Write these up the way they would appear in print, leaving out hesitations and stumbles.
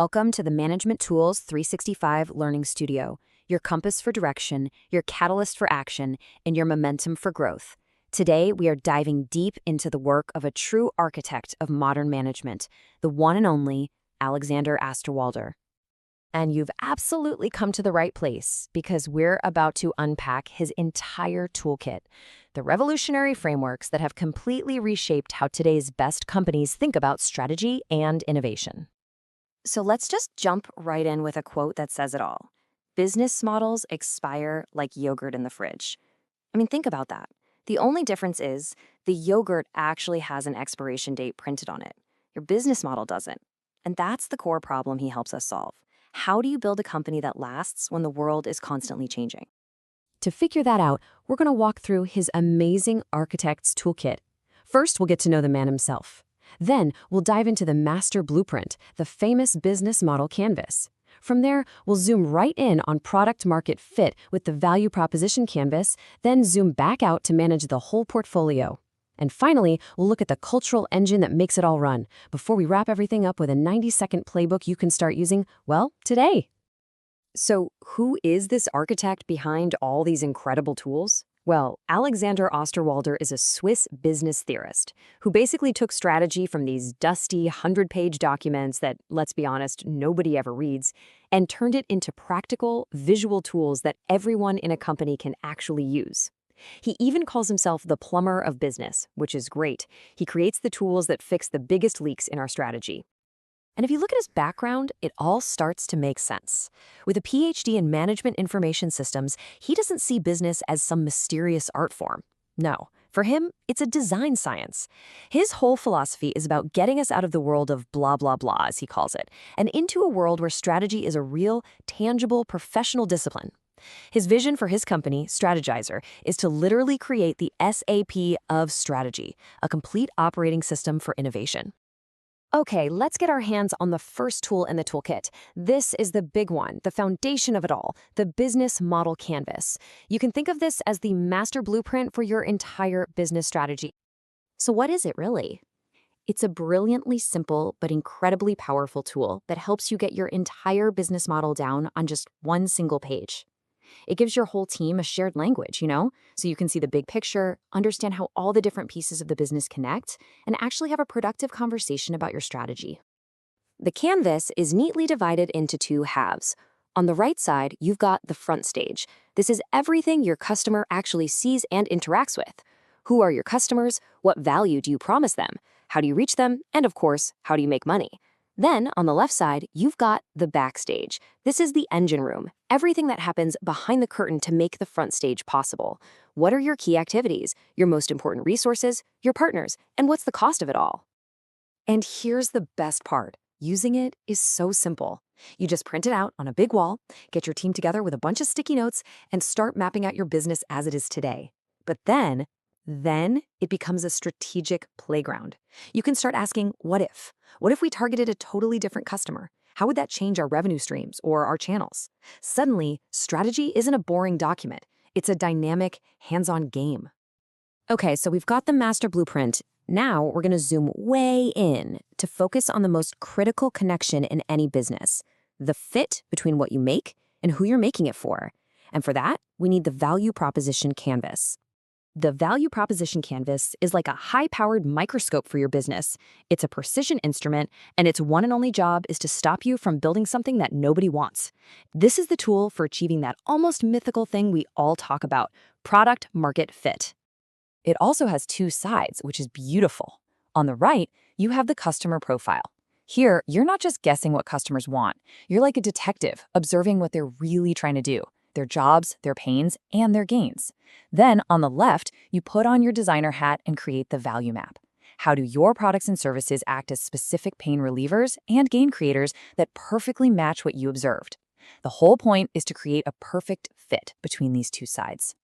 Welcome to the Management Tools 365 Learning Studio, your compass for direction, your catalyst for action, and your momentum for growth. Today, we are diving deep into the work of a true architect of modern management, the one and only Alexander Osterwalder. And you've absolutely come to the right place because we're about to unpack his entire toolkit, the revolutionary frameworks that have completely reshaped how today's best companies think about strategy and innovation. So let's just jump right in with a quote that says it all. Business models expire like yogurt in the fridge. I mean, think about that. The only difference is the yogurt actually has an expiration date printed on it. Your business model doesn't. And that's the core problem he helps us solve. How do you build a company that lasts when the world is constantly changing? To figure that out, we're going to walk through his amazing architect's toolkit. First, we'll get to know the man himself. Then, we'll dive into the master blueprint, the famous business model canvas. From there, we'll zoom right in on product market fit with the value proposition canvas, then zoom back out to manage the whole portfolio. And finally, we'll look at the cultural engine that makes it all run, before we wrap everything up with a 90-second playbook you can start using, well, today. So, who is this architect behind all these incredible tools? Well, Alexander Osterwalder is a Swiss business theorist who basically took strategy from these dusty 100-page documents that, let's be honest, nobody ever reads, and turned it into practical, visual tools that everyone in a company can actually use. He even calls himself the plumber of business, which is great. He creates the tools that fix the biggest leaks in our strategy. And if you look at his background, it all starts to make sense. With a PhD in management information systems, he doesn't see business as some mysterious art form. No, for him, it's a design science. His whole philosophy is about getting us out of the world of blah, blah, blah, as he calls it, and into a world where strategy is a real, tangible, professional discipline. His vision for his company, Strategyzer, is to literally create the SAP of strategy, a complete operating system for innovation. Okay, let's get our hands on the first tool in the toolkit. This is the big one, the foundation of it all, the business model canvas. You can think of this as the master blueprint for your entire business strategy. So what is it really? It's a brilliantly simple but incredibly powerful tool that helps you get your entire business model down on just one single page. It gives your whole team a shared language, so you can see the big picture, understand how all the different pieces of the business connect, and actually have a productive conversation about your strategy. The canvas is neatly divided into two halves. On the right side, you've got the front stage. This is everything your customer actually sees and interacts with. Who are your customers? What value do you promise them? How do you reach them? And of course, how do you make money? Then, on the left side, you've got the backstage. This is the engine room, everything that happens behind the curtain to make the front stage possible. What are your key activities, your most important resources, your partners, and what's the cost of it all? And here's the best part. Using it is so simple. You just print it out on a big wall, get your team together with a bunch of sticky notes, and start mapping out your business as it is today. But then it becomes a strategic playground. You can start asking, what if? What if we targeted a totally different customer? How would that change our revenue streams or our channels? Suddenly, strategy isn't a boring document. It's a dynamic, hands-on game. Okay, so we've got the master blueprint. Now we're going to zoom way in to focus on the most critical connection in any business, the fit between what you make and who you're making it for. And for that, we need the value proposition canvas. The value proposition canvas is like a high-powered microscope for your business. It's a precision instrument, and its one and only job is to stop you from building something that nobody wants. This is the tool for achieving that almost mythical thing we all talk about, product market fit. It also has two sides, which is beautiful. On the right, you have the customer profile. Here, you're not just guessing what customers want. You're like a detective, observing what they're really trying to do. Their jobs, their pains, and their gains. Then, on the left, you put on your designer hat and create the value map. How do your products and services act as specific pain relievers and gain creators that perfectly match what you observed? The whole point is to create a perfect fit between these two sides.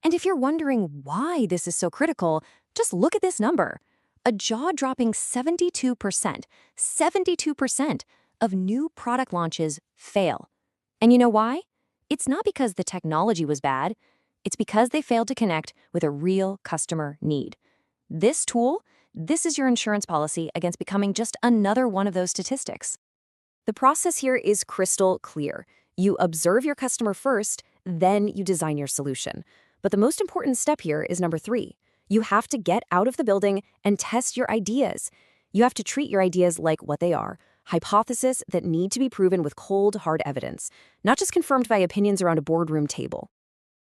And if you're wondering why this is so critical, just look at this number. A jaw-dropping 72% of new product launches fail. And you know why? It's not because the technology was bad. It's because they failed to connect with a real customer need. This tool, this is your insurance policy against becoming just another one of those statistics. The process here is crystal clear. You observe your customer first, then you design your solution. But the most important step here is number 3. You have to get out of the building and test your ideas. You have to treat your ideas like what they are, hypotheses that need to be proven with cold, hard evidence, not just confirmed by opinions around a boardroom table.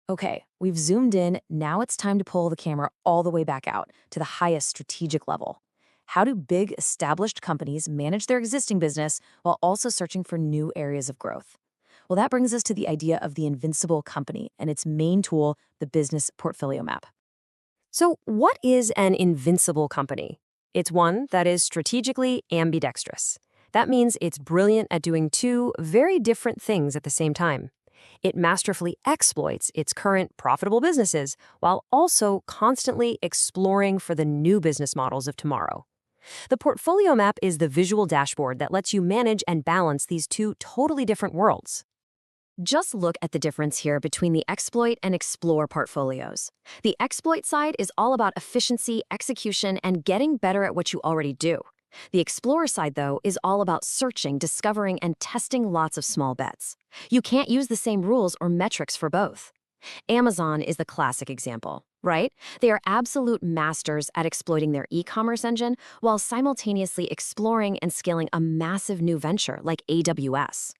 Okay, we've zoomed in. Now it's time to pull the camera all the way back out to the highest strategic level. How do big, established companies manage their existing business while also searching for new areas of growth? Well, that brings us to the idea of the invincible company and its main tool, the business portfolio map. So, what is an invincible company? It's one that is strategically ambidextrous. That means it's brilliant at doing two very different things at the same time. It masterfully exploits its current profitable businesses while also constantly exploring for the new business models of tomorrow. The portfolio map is the visual dashboard that lets you manage and balance these two totally different worlds. Just look at the difference here between the exploit and explore portfolios. The exploit side is all about efficiency, execution, and getting better at what you already do. The explorer side, though, is all about searching, discovering, and testing lots of small bets. You can't use the same rules or metrics for both. Amazon is the classic example, right? They are absolute masters at exploiting their e-commerce engine while simultaneously exploring and scaling a massive new venture like AWS.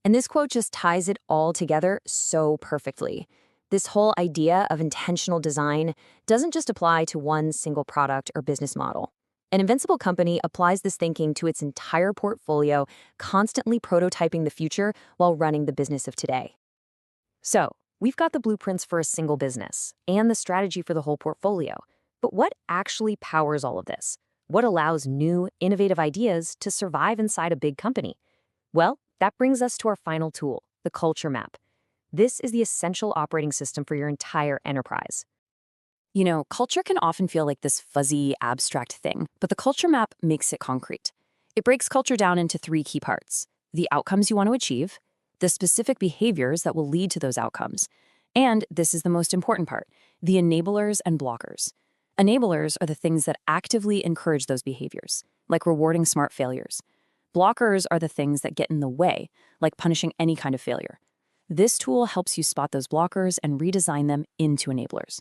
And this quote just ties it all together so perfectly. This whole idea of intentional design doesn't just apply to one single product or business model. An invincible company applies this thinking to its entire portfolio, constantly prototyping the future while running the business of today. So, we've got the blueprints for a single business and the strategy for the whole portfolio. But what actually powers all of this? What allows new, innovative ideas to survive inside a big company? Well, that brings us to our final tool, the culture map. This is the essential operating system for your entire enterprise. You know, culture can often feel like this fuzzy, abstract thing, but the culture map makes it concrete. It breaks culture down into 3 key parts: the outcomes you want to achieve, the specific behaviors that will lead to those outcomes, and this is the most important part, the enablers and blockers. Enablers are the things that actively encourage those behaviors, like rewarding smart failures. Blockers are the things that get in the way, like punishing any kind of failure. This tool helps you spot those blockers and redesign them into enablers.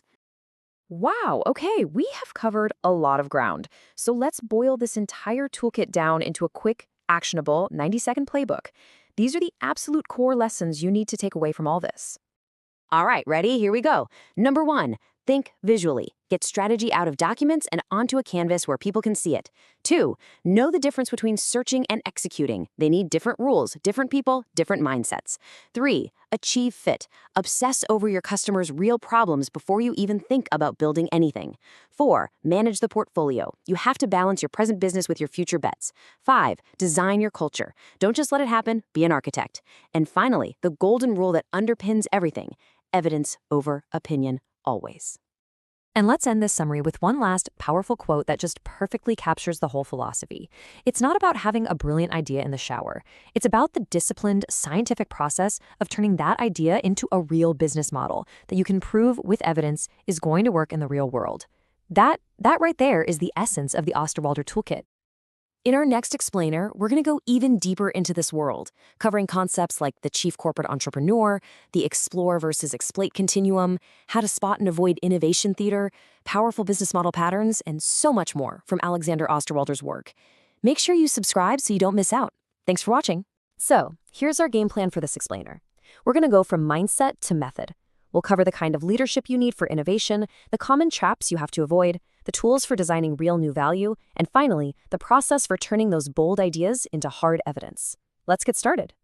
Wow, okay, we have covered a lot of ground. So let's boil this entire toolkit down into a quick, actionable 90-second playbook. These are the absolute core lessons you need to take away from all this. All right, ready? Here we go. Number 1, think visually. Get strategy out of documents and onto a canvas where people can see it. 2, know the difference between searching and executing. They need different rules, different people, different mindsets. 3, achieve fit. Obsess over your customers' real problems before you even think about building anything. 4, manage the portfolio. You have to balance your present business with your future bets. 5, design your culture. Don't just let it happen, be an architect. And finally, the golden rule that underpins everything: evidence over opinion always. And let's end this summary with one last powerful quote that just perfectly captures the whole philosophy. It's not about having a brilliant idea in the shower. It's about the disciplined, scientific process of turning that idea into a real business model that you can prove with evidence is going to work in the real world. That right there is the essence of the Osterwalder toolkit. In our next explainer, we're going to go even deeper into this world, covering concepts like the chief corporate entrepreneur, the explore versus exploit continuum, how to spot and avoid innovation theater, powerful business model patterns, and so much more from Alexander Osterwalder's work. Make sure you subscribe so you don't miss out. Thanks for watching. So, here's our game plan for this explainer. We're going to go from mindset to method. We'll cover the kind of leadership you need for innovation, the common traps you have to avoid, the tools for designing real new value, and finally, the process for turning those bold ideas into hard evidence. Let's get started.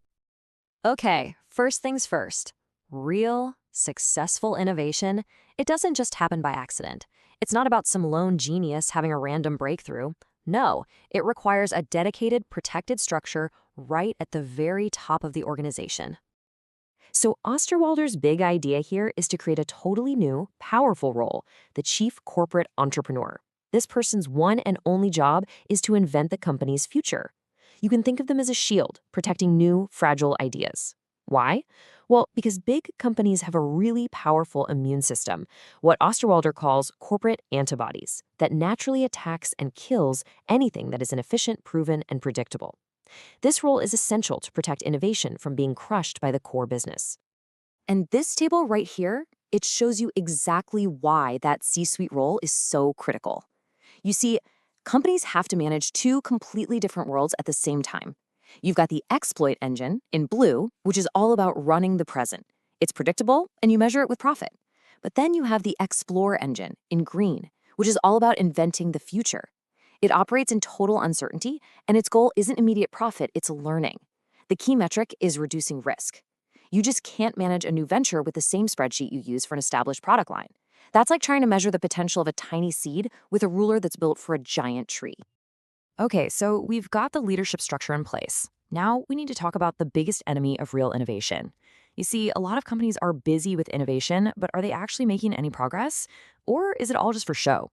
Okay, first things first. Real, successful innovation, it doesn't just happen by accident. It's not about some lone genius having a random breakthrough. No, it requires a dedicated, protected structure right at the very top of the organization. So Osterwalder's big idea here is to create a totally new, powerful role, the chief corporate entrepreneur. This person's one and only job is to invent the company's future. You can think of them as a shield, protecting new, fragile ideas. Why? Well, because big companies have a really powerful immune system, what Osterwalder calls corporate antibodies, that naturally attacks and kills anything that is inefficient, proven, and predictable. This role is essential to protect innovation from being crushed by the core business. And this table right here, it shows you exactly why that C-suite role is so critical. You see, companies have to manage two completely different worlds at the same time. You've got the exploit engine in blue, which is all about running the present. It's predictable, and you measure it with profit. But then you have the explore engine in green, which is all about inventing the future. It operates in total uncertainty, and its goal isn't immediate profit, it's learning. The key metric is reducing risk. You just can't manage a new venture with the same spreadsheet you use for an established product line. That's like trying to measure the potential of a tiny seed with a ruler that's built for a giant tree. Okay, so we've got the leadership structure in place. Now we need to talk about the biggest enemy of real innovation. You see, a lot of companies are busy with innovation, but are they actually making any progress? Or is it all just for show?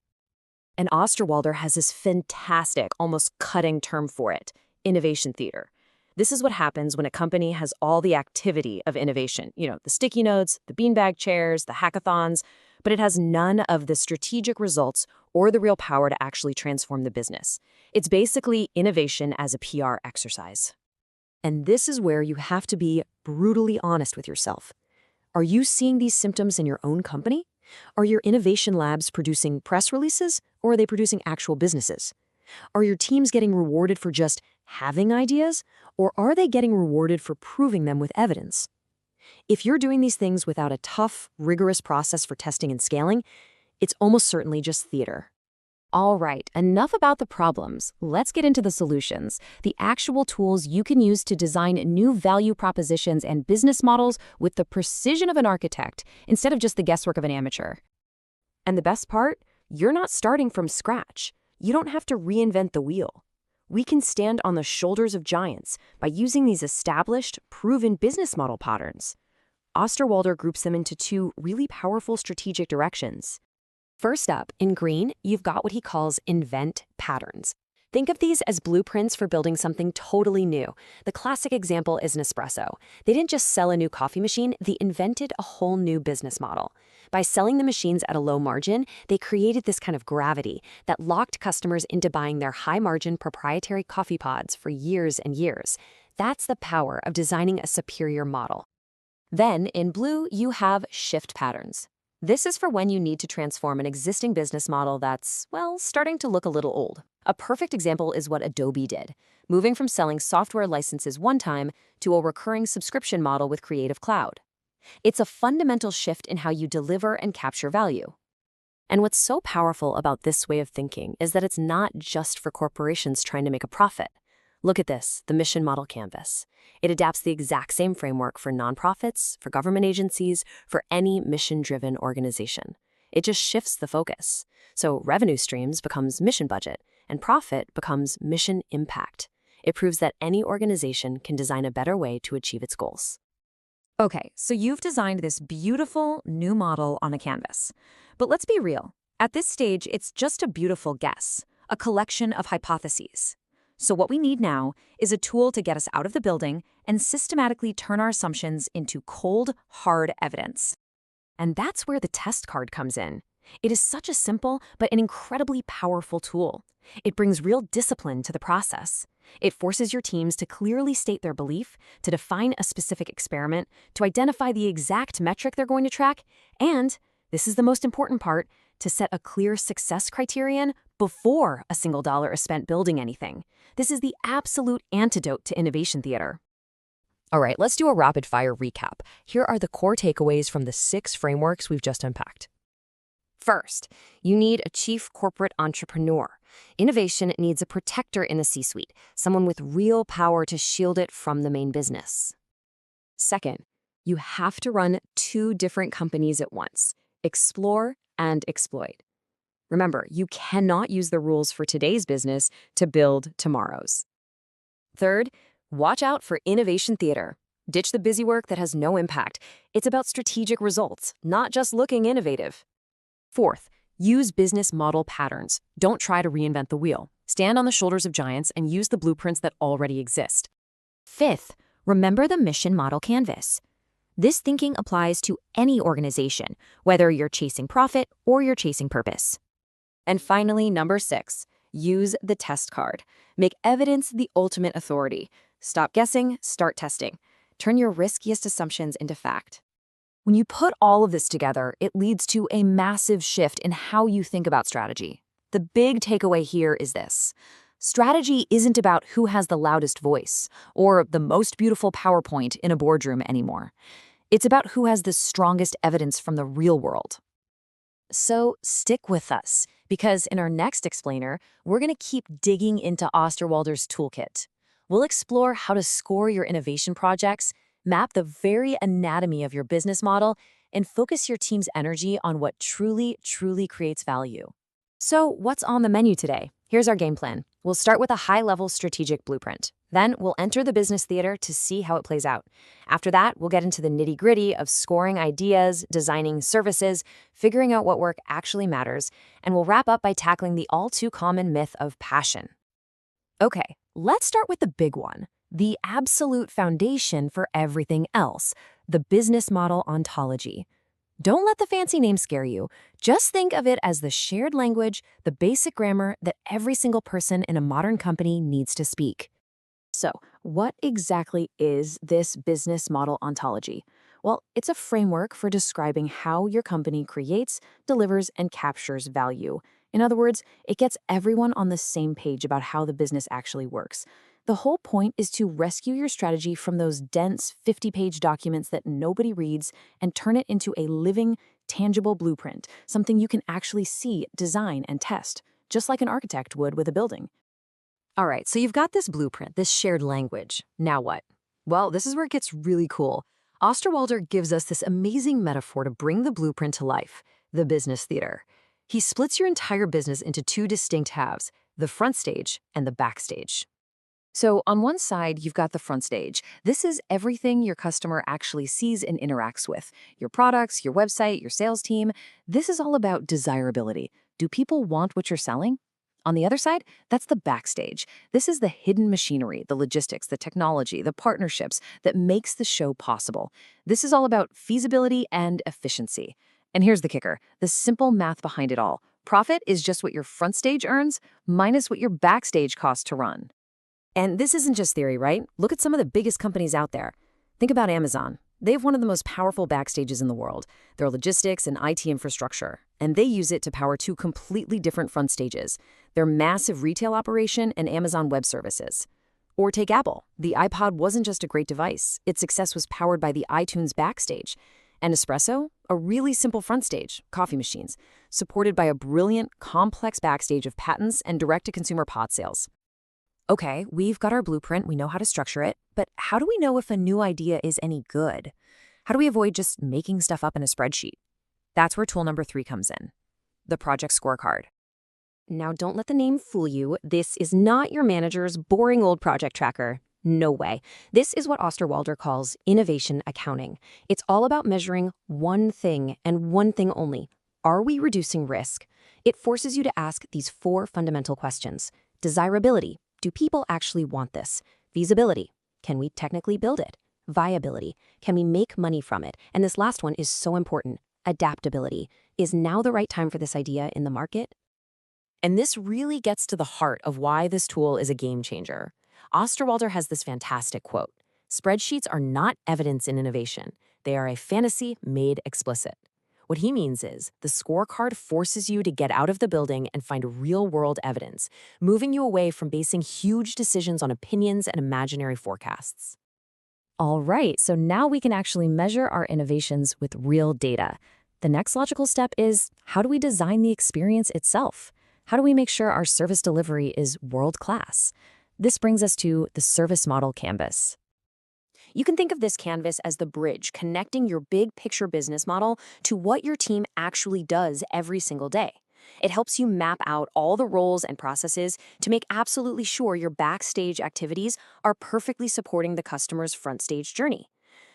And Osterwalder has this fantastic, almost cutting term for it, innovation theater. This is what happens when a company has all the activity of innovation, the sticky notes, the beanbag chairs, the hackathons, but it has none of the strategic results or the real power to actually transform the business. It's basically innovation as a PR exercise. And this is where you have to be brutally honest with yourself. Are you seeing these symptoms in your own company? Are your innovation labs producing press releases, or are they producing actual businesses? Are your teams getting rewarded for just having ideas, or are they getting rewarded for proving them with evidence? If you're doing these things without a tough, rigorous process for testing and scaling, it's almost certainly just theater. All right, enough about the problems. Let's get into the solutions, the actual tools you can use to design new value propositions and business models with the precision of an architect instead of just the guesswork of an amateur. And the best part, you're not starting from scratch. You don't have to reinvent the wheel. We can stand on the shoulders of giants by using these established, proven business model patterns. Osterwalder groups them into two really powerful strategic directions. First up, in green, you've got what he calls invent patterns. Think of these as blueprints for building something totally new. The classic example is Nespresso. They didn't just sell a new coffee machine, they invented a whole new business model. By selling the machines at a low margin, they created this kind of gravity that locked customers into buying their high-margin proprietary coffee pods for years and years. That's the power of designing a superior model. Then, in blue, you have shift patterns. This is for when you need to transform an existing business model that's, starting to look a little old. A perfect example is what Adobe did, moving from selling software licenses one time to a recurring subscription model with Creative Cloud. It's a fundamental shift in how you deliver and capture value. And what's so powerful about this way of thinking is that it's not just for corporations trying to make a profit. Look at this, the mission model canvas. It adapts the exact same framework for nonprofits, for government agencies, for any mission-driven organization. It just shifts the focus. So revenue streams becomes mission budget, and profit becomes mission impact. It proves that any organization can design a better way to achieve its goals. Okay, so you've designed this beautiful new model on a canvas. But let's be real. At this stage, it's just a beautiful guess, a collection of hypotheses. So what we need now is a tool to get us out of the building and systematically turn our assumptions into cold, hard evidence. And that's where the test card comes in. It is such a simple but an incredibly powerful tool. It brings real discipline to the process. It forces your teams to clearly state their belief, to define a specific experiment, to identify the exact metric they're going to track, and, this is the most important part, to set a clear success criterion before a single dollar is spent building anything. This is the absolute antidote to innovation theater. All right, let's do a rapid-fire recap. Here are the core takeaways from the 6 frameworks we've just unpacked. First, you need a chief corporate entrepreneur. Innovation needs a protector in the C-suite, someone with real power to shield it from the main business. Second, you have to run 2 different companies at once, explore and exploit. Remember, you cannot use the rules for today's business to build tomorrow's. Third, watch out for innovation theater. Ditch the busy work that has no impact. It's about strategic results, not just looking innovative. Fourth, use business model patterns. Don't try to reinvent the wheel. Stand on the shoulders of giants and use the blueprints that already exist. Fifth, remember the mission model canvas. This thinking applies to any organization, whether you're chasing profit or you're chasing purpose. And finally, number 6, Use the test card. Make evidence the ultimate authority. Stop guessing, start testing. Turn your riskiest assumptions into fact. When you put all of this together, it leads to a massive shift in how you think about strategy. The big takeaway here is this. Strategy isn't about who has the loudest voice or the most beautiful PowerPoint in a boardroom anymore. It's about who has the strongest evidence from the real world. So stick with us, because in our next explainer, we're going to keep digging into Osterwalder's toolkit. We'll explore how to score your innovation projects, map the very anatomy of your business model, and focus your team's energy on what truly creates value. So what's on the menu today? Here's our game plan. We'll start with a high-level strategic blueprint. Then we'll enter the business theater to see how it plays out. After that, we'll get into the nitty-gritty of scoring ideas, designing services, figuring out what work actually matters, and we'll wrap up by tackling the all-too-common myth of passion. Okay, let's start with the big one, the absolute foundation for everything else, the business model ontology. Don't let the fancy name scare you. Just think of it as the shared language, the basic grammar that every single person in a modern company needs to speak. So, what exactly is this business model ontology? Well, it's a framework for describing how your company creates, delivers, and captures value. In other words, it gets everyone on the same page about how the business actually works. The whole point is to rescue your strategy from those dense 50-page documents that nobody reads and turn it into a living, tangible blueprint, something you can actually see, design, and test, just like an architect would with a building. All right, so you've got this blueprint, this shared language. Now what? Well, this is where it gets really cool. Osterwalder gives us this amazing metaphor to bring the blueprint to life, the business theater. He splits your entire business into two distinct halves, the front stage and the backstage. So on one side, you've got the front stage. This is everything your customer actually sees and interacts with. Your products, your website, your sales team. This is all about desirability. Do people want what you're selling? On the other side, that's the backstage. This is the hidden machinery, the logistics, the technology, the partnerships that makes the show possible. This is all about feasibility and efficiency. And here's the kicker, the simple math behind it all. Profit is just what your front stage earns minus what your backstage costs to run. And this isn't just theory, right? Look at some of the biggest companies out there. Think about Amazon. They have one of the most powerful backstages in the world, their logistics and IT infrastructure, and they use it to power two completely different front stages, their massive retail operation and Amazon Web Services. Or take Apple. The iPod wasn't just a great device. Its success was powered by the iTunes backstage. And Espresso, a really simple front stage, coffee machines, supported by a brilliant, complex backstage of patents and direct-to-consumer pod sales. Okay, we've got our blueprint, we know how to structure it, but how do we know if a new idea is any good? How do we avoid just making stuff up in a spreadsheet? That's where tool number 3 comes in, the project scorecard. Now, don't let the name fool you. This is not your manager's boring old project tracker. No way. This is what Osterwalder calls innovation accounting. It's all about measuring one thing and one thing only. Are we reducing risk? It forces you to ask these 4 fundamental questions. Desirability. Do people actually want this? Feasibility. Can we technically build it? Viability. Can we make money from it? And this last one is so important. Adaptability. Is now the right time for this idea in the market? And this really gets to the heart of why this tool is a game changer. Osterwalder has this fantastic quote. Spreadsheets are not evidence in innovation. They are a fantasy made explicit. What he means is the scorecard forces you to get out of the building and find real-world evidence, moving you away from basing huge decisions on opinions and imaginary forecasts. All right, so now we can actually measure our innovations with real data. The next logical step is, how do we design the experience itself? How do we make sure our service delivery is world-class? This brings us to the service model canvas. You can think of this canvas as the bridge connecting your big picture business model to what your team actually does every single day. It helps you map out all the roles and processes to make absolutely sure your backstage activities are perfectly supporting the customer's front stage journey.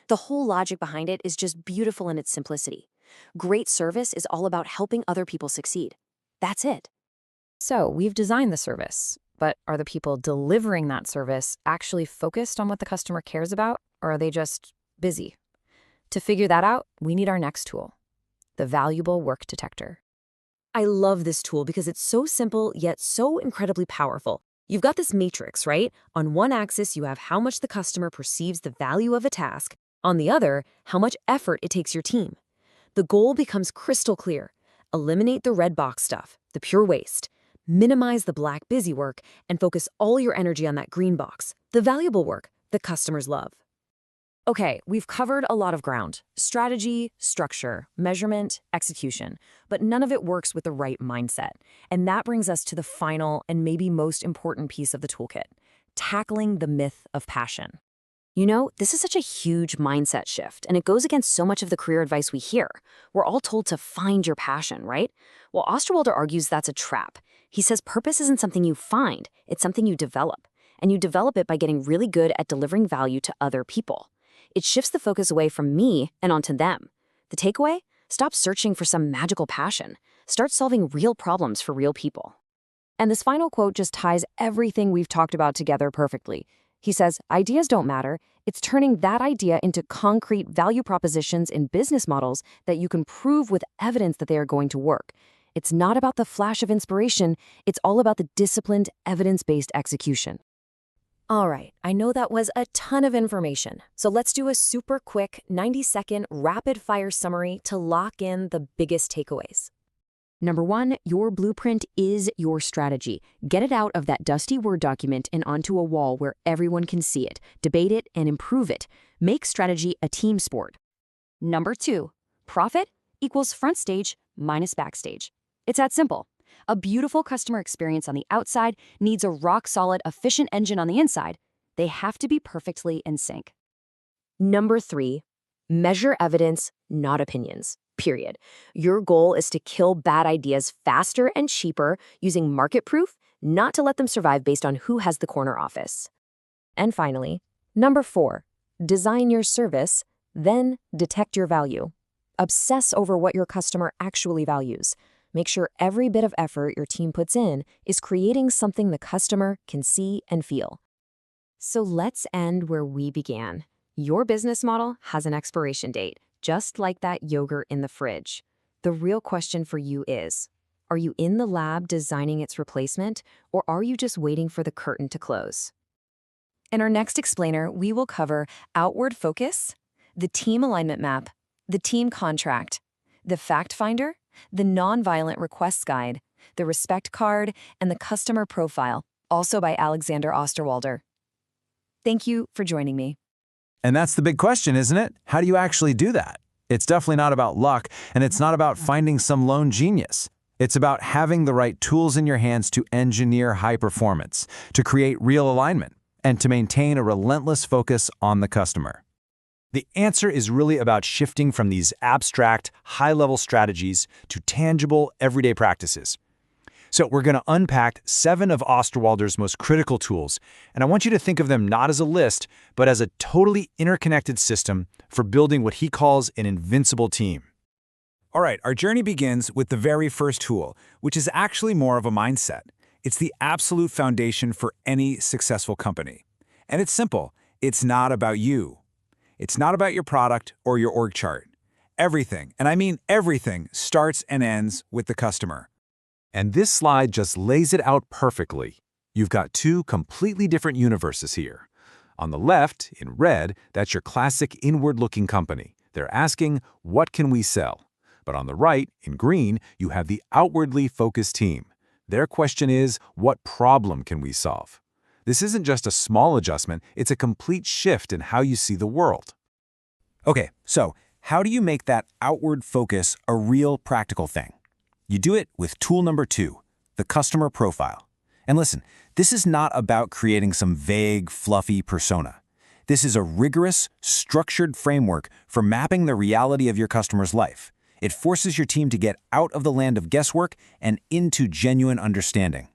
The whole logic behind it is just beautiful in its simplicity. Great service is all about helping other people succeed. That's it. So we've designed the service, but are the people delivering that service actually focused on what the customer cares about, or are they just busy? To figure that out, we need our next tool, the valuable work detector. I love this tool because it's so simple yet so incredibly powerful. You've got this matrix, right? On one axis, you have how much the customer perceives the value of a task. On the other, how much effort it takes your team. The goal becomes crystal clear. Eliminate the red box stuff, the pure waste. Minimize the black busy work and focus all your energy on that green box, the valuable work that customers love. Okay, we've covered a lot of ground. Strategy, structure, measurement, execution. But none of it works with the right mindset. And that brings us to the final and maybe most important piece of the toolkit, tackling the myth of passion. You know, this is such a huge mindset shift, and it goes against so much of the career advice we hear. We're all told to find your passion, right? Well, Osterwalder argues that's a trap. He says purpose isn't something you find, it's something you develop. And you develop it by getting really good at delivering value to other people. It shifts the focus away from me and onto them. The takeaway? Stop searching for some magical passion. Start solving real problems for real people. And this final quote just ties everything we've talked about together perfectly. He says, ideas don't matter. It's turning that idea into concrete value propositions in business models that you can prove with evidence that they are going to work. It's not about the flash of inspiration. It's all about the disciplined, evidence-based execution. All right, I know that was a ton of information, so let's do a super quick 90-second rapid-fire summary to lock in the biggest takeaways. Number 1, your blueprint is your strategy. Get it out of that dusty Word document and onto a wall where everyone can see it, debate it, and improve it. Make strategy a team sport. Number 2, profit equals front stage minus backstage. It's that simple. A beautiful customer experience on the outside needs a rock-solid, efficient engine on the inside. They have to be perfectly in sync. Number 3, measure evidence, not opinions. Period. Your goal is to kill bad ideas faster and cheaper using market proof, not to let them survive based on who has the corner office. And finally, number 4, design your service, then detect your value. Obsess over what your customer actually values. Make sure every bit of effort your team puts in is creating something the customer can see and feel. So let's end where we began. Your business model has an expiration date, just like that yogurt in the fridge. The real question for you is, are you in the lab designing its replacement, or are you just waiting for the curtain to close? In our next explainer, we will cover outward focus, the team alignment map, the team contract, the fact finder, the nonviolent requests guide, the respect card, and the customer profile, also by Alexander Osterwalder. Thank you for joining me. And that's the big question, isn't it? How do you actually do that? It's definitely not about luck, and it's not about finding some lone genius. It's about having the right tools in your hands to engineer high performance, to create real alignment, and to maintain a relentless focus on the customer. The answer is really about shifting from these abstract, high-level strategies to tangible, everyday practices. So we're going to unpack 7 of Osterwalder's most critical tools, and I want you to think of them not as a list, but as a totally interconnected system for building what he calls an invincible team. All right, our journey begins with the very first tool, which is actually more of a mindset. It's the absolute foundation for any successful company. And it's simple. It's not about you. It's not about your product or your org chart. Everything, and I mean everything, starts and ends with the customer. And this slide just lays it out perfectly. You've got 2 completely different universes here. On the left, in red, that's your classic inward-looking company. They're asking, what can we sell? But on the right, in green, you have the outwardly focused team. Their question is, what problem can we solve? This isn't just a small adjustment, it's a complete shift in how you see the world. Okay, so how do you make that outward focus a real practical thing? You do it with tool number 2, the customer profile. And listen, this is not about creating some vague, fluffy persona. This is a rigorous, structured framework for mapping the reality of your customer's life. It forces your team to get out of the land of guesswork and into genuine understanding.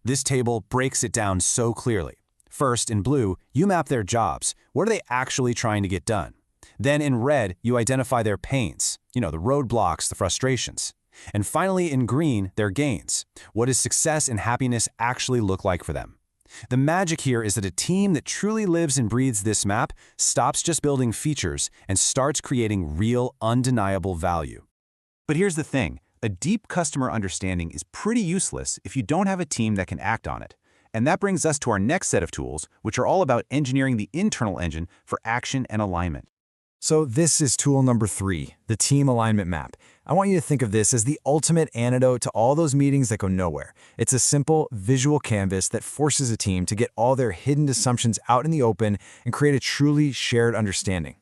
This table breaks it down so clearly. First, in blue, you map their jobs. What are they actually trying to get done? Then in red, you identify their pains, the roadblocks, the frustrations. And finally, in green, their gains. What does success and happiness actually look like for them? The magic here is that a team that truly lives and breathes this map stops just building features and starts creating real, undeniable value. But here's the thing. A deep customer understanding is pretty useless if you don't have a team that can act on it. And that brings us to our next set of tools, which are all about engineering the internal engine for action and alignment. So this is tool number 3, the team alignment map. I want you to think of this as the ultimate antidote to all those meetings that go nowhere. It's a simple visual canvas that forces a team to get all their hidden assumptions out in the open and create a truly shared understanding.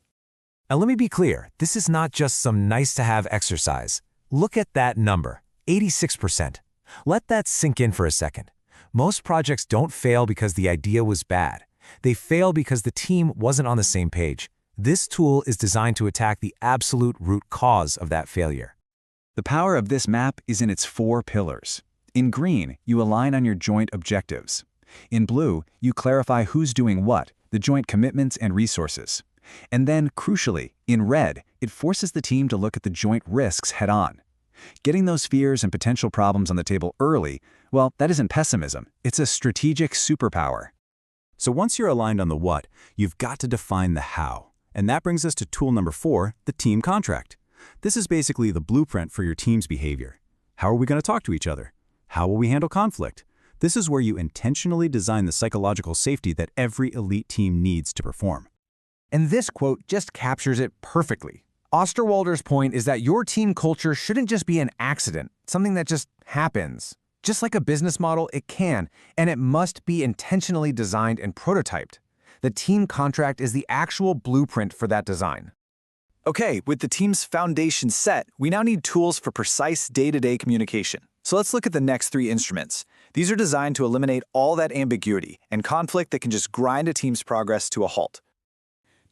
Now let me be clear, this is not just some nice-to-have exercise. Look at that number, 86%. Let that sink in for a second. Most projects don't fail because the idea was bad. They fail because the team wasn't on the same page. This tool is designed to attack the absolute root cause of that failure. The power of this map is in its 4 pillars. In green, you align on your joint objectives. In blue, you clarify who's doing what, the joint commitments and resources. And then, crucially, in red, it forces the team to look at the joint risks head-on. Getting those fears and potential problems on the table early, well, that isn't pessimism, it's a strategic superpower. So once you're aligned on the what, you've got to define the how. And that brings us to tool number 4, the team contract. This is basically the blueprint for your team's behavior. How are we going to talk to each other? How will we handle conflict? This is where you intentionally design the psychological safety that every elite team needs to perform. And this quote just captures it perfectly. Osterwalder's point is that your team culture shouldn't just be an accident, something that just happens. Just like a business model, it can, and it must be intentionally designed and prototyped. The team contract is the actual blueprint for that design. Okay, with the team's foundation set, we now need tools for precise day-to-day communication. So let's look at the next 3 instruments. These are designed to eliminate all that ambiguity and conflict that can just grind a team's progress to a halt.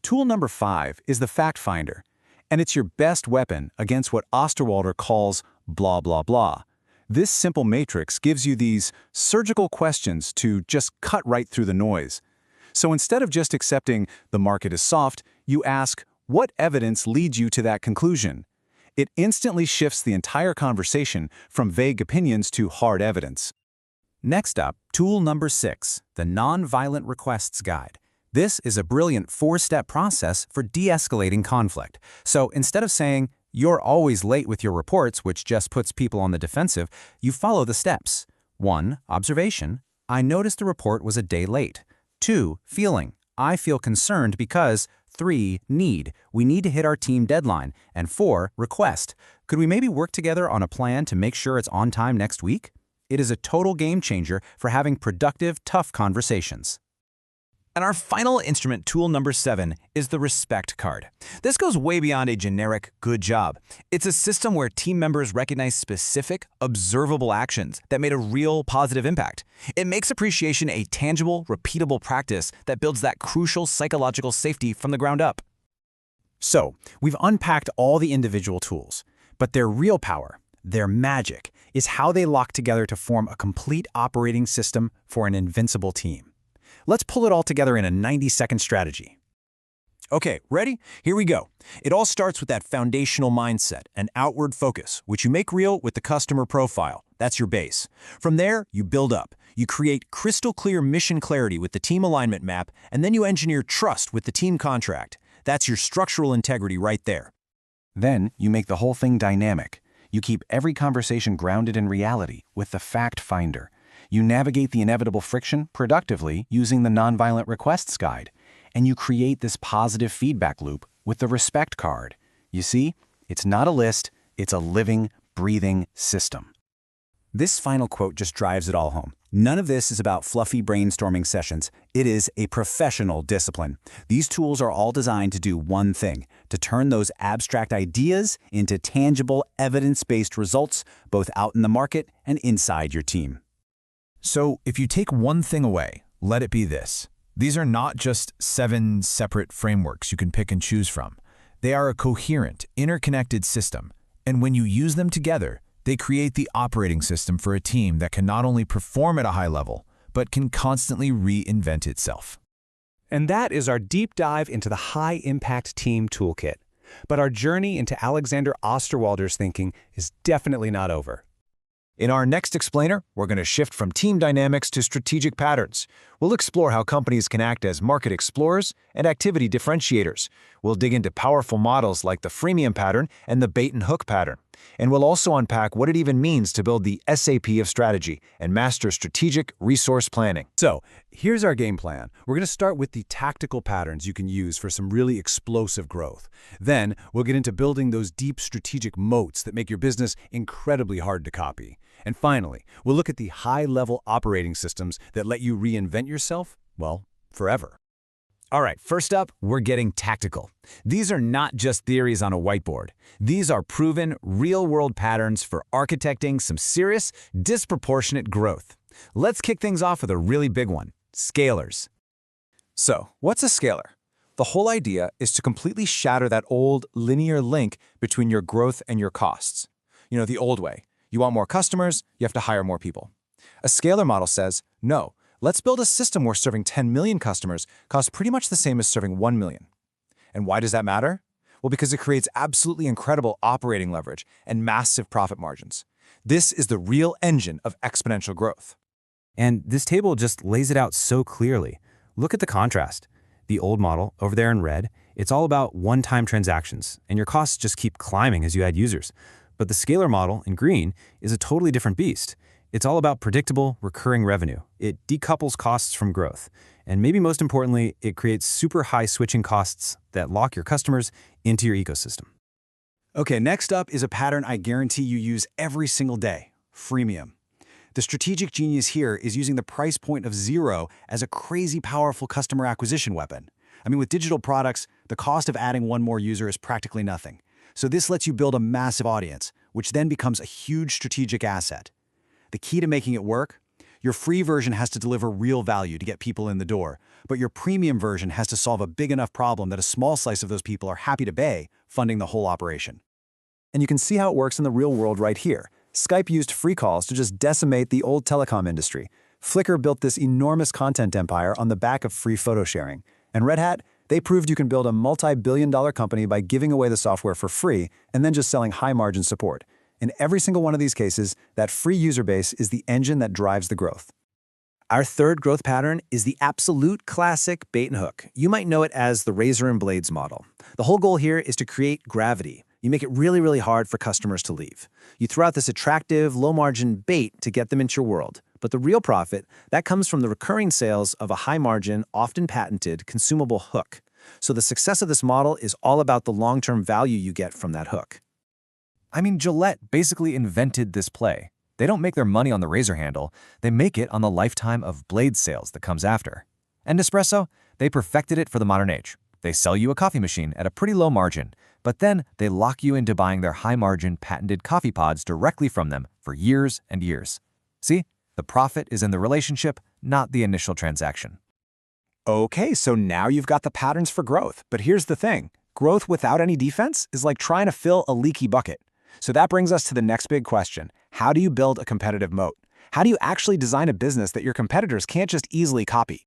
Tool number 5 is the fact finder, and it's your best weapon against what Osterwalder calls blah, blah, blah. This simple matrix gives you these surgical questions to just cut right through the noise. So instead of just accepting the market is soft, you ask, what evidence leads you to that conclusion? It instantly shifts the entire conversation from vague opinions to hard evidence. Next up, tool number 6, the Nonviolent Requests Guide. This is a brilliant 4-step process for de-escalating conflict. So instead of saying, you're always late with your reports, which just puts people on the defensive, you follow the steps. 1. Observation. I noticed the report was a day late. 2. Feeling. I feel concerned because. 3. Need. We need to hit our team deadline. And 4. Request. Could we maybe work together on a plan to make sure it's on time next week? It is a total game changer for having productive, tough conversations. And our final instrument, tool number 7, is the respect card. This goes way beyond a generic good job. It's a system where team members recognize specific, observable actions that made a real positive impact. It makes appreciation a tangible, repeatable practice that builds that crucial psychological safety from the ground up. So, we've unpacked all the individual tools, but their real power, their magic, is how they lock together to form a complete operating system for an invincible team. Let's pull it all together in a 90-second strategy. Okay, ready? Here we go. It all starts with that foundational mindset and outward focus, which you make real with the customer profile. That's your base. From there, you build up. You create crystal clear mission clarity with the team alignment map, and then you engineer trust with the team contract. That's your structural integrity right there. Then, you make the whole thing dynamic. You keep every conversation grounded in reality with the fact finder. You navigate the inevitable friction productively using the Nonviolent Requests Guide, and you create this positive feedback loop with the respect card. You see, it's not a list, it's a living, breathing system. This final quote just drives it all home. None of this is about fluffy brainstorming sessions. It is a professional discipline. These tools are all designed to do one thing, to turn those abstract ideas into tangible, evidence-based results, both out in the market and inside your team. So if you take one thing away, let it be this. These are not just 7 separate frameworks you can pick and choose from. They are a coherent, interconnected system, and when you use them together, they create the operating system for a team that can not only perform at a high level, but can constantly reinvent itself. And that is our deep dive into the high-impact team toolkit. But our journey into Alexander Osterwalder's thinking is definitely not over. In our next explainer, we're going to shift from team dynamics to strategic patterns. We'll explore how companies can act as market explorers and activity differentiators. We'll dig into powerful models like the freemium pattern and the bait and hook pattern. And we'll also unpack what it even means to build the SAP of strategy and master strategic resource planning. So, here's our game plan. We're going to start with the tactical patterns you can use for some really explosive growth. Then, we'll get into building those deep strategic moats that make your business incredibly hard to copy. And finally, we'll look at the high-level operating systems that let you reinvent yourself, well, forever. All right, first up, we're getting tactical. These are not just theories on a whiteboard. These are proven, real-world patterns for architecting some serious, disproportionate growth. Let's kick things off with a really big one, scalers. So, what's a scalar? The whole idea is to completely shatter that old linear link between your growth and your costs. You know, the old way. You want more customers, you have to hire more people. A scalar model says, no, let's build a system where serving 10 million customers costs pretty much the same as serving 1 million. And why does that matter? Well, because it creates absolutely incredible operating leverage and massive profit margins. This is the real engine of exponential growth. And this table just lays it out so clearly. Look at the contrast. The old model, over there in red, it's all about one-time transactions, and your costs just keep climbing as you add users. But the scalar model, in green, is a totally different beast. It's all about predictable, recurring revenue. It decouples costs from growth. And maybe most importantly, it creates super high switching costs that lock your customers into your ecosystem. Okay, next up is a pattern I guarantee you use every single day, freemium. The strategic genius here is using the price point of 0 as a crazy powerful customer acquisition weapon. I mean, with digital products, the cost of adding one more user is practically nothing. So this lets you build a massive audience, which then becomes a huge strategic asset. The key to making it work? Your free version has to deliver real value to get people in the door, but your premium version has to solve a big enough problem that a small slice of those people are happy to pay, funding the whole operation. And you can see how it works in the real world right here. Skype used free calls to just decimate the old telecom industry. Flickr built this enormous content empire on the back of free photo sharing. And Red Hat, they proved you can build a multi-billion-dollar company by giving away the software for free and then just selling high-margin support. In every single one of these cases, that free user base is the engine that drives the growth. Our third growth pattern is the absolute classic bait and hook. You might know it as the razor and blades model. The whole goal here is to create gravity. You make it really, really hard for customers to leave. You throw out this attractive, low-margin bait to get them into your world. But the real profit, that comes from the recurring sales of a high-margin, often patented, consumable hook. So the success of this model is all about the long-term value you get from that hook. I mean, Gillette basically invented this play. They don't make their money on the razor handle, they make it on the lifetime of blade sales that comes after. And Nespresso, they perfected it for the modern age. They sell you a coffee machine at a pretty low margin, but then they lock you into buying their high-margin patented coffee pods directly from them for years and years. See, the profit is in the relationship, not the initial transaction. Okay, so now you've got the patterns for growth, but here's the thing. Growth without any defense is like trying to fill a leaky bucket. So that brings us to the next big question. How do you build a competitive moat? How do you actually design a business that your competitors can't just easily copy?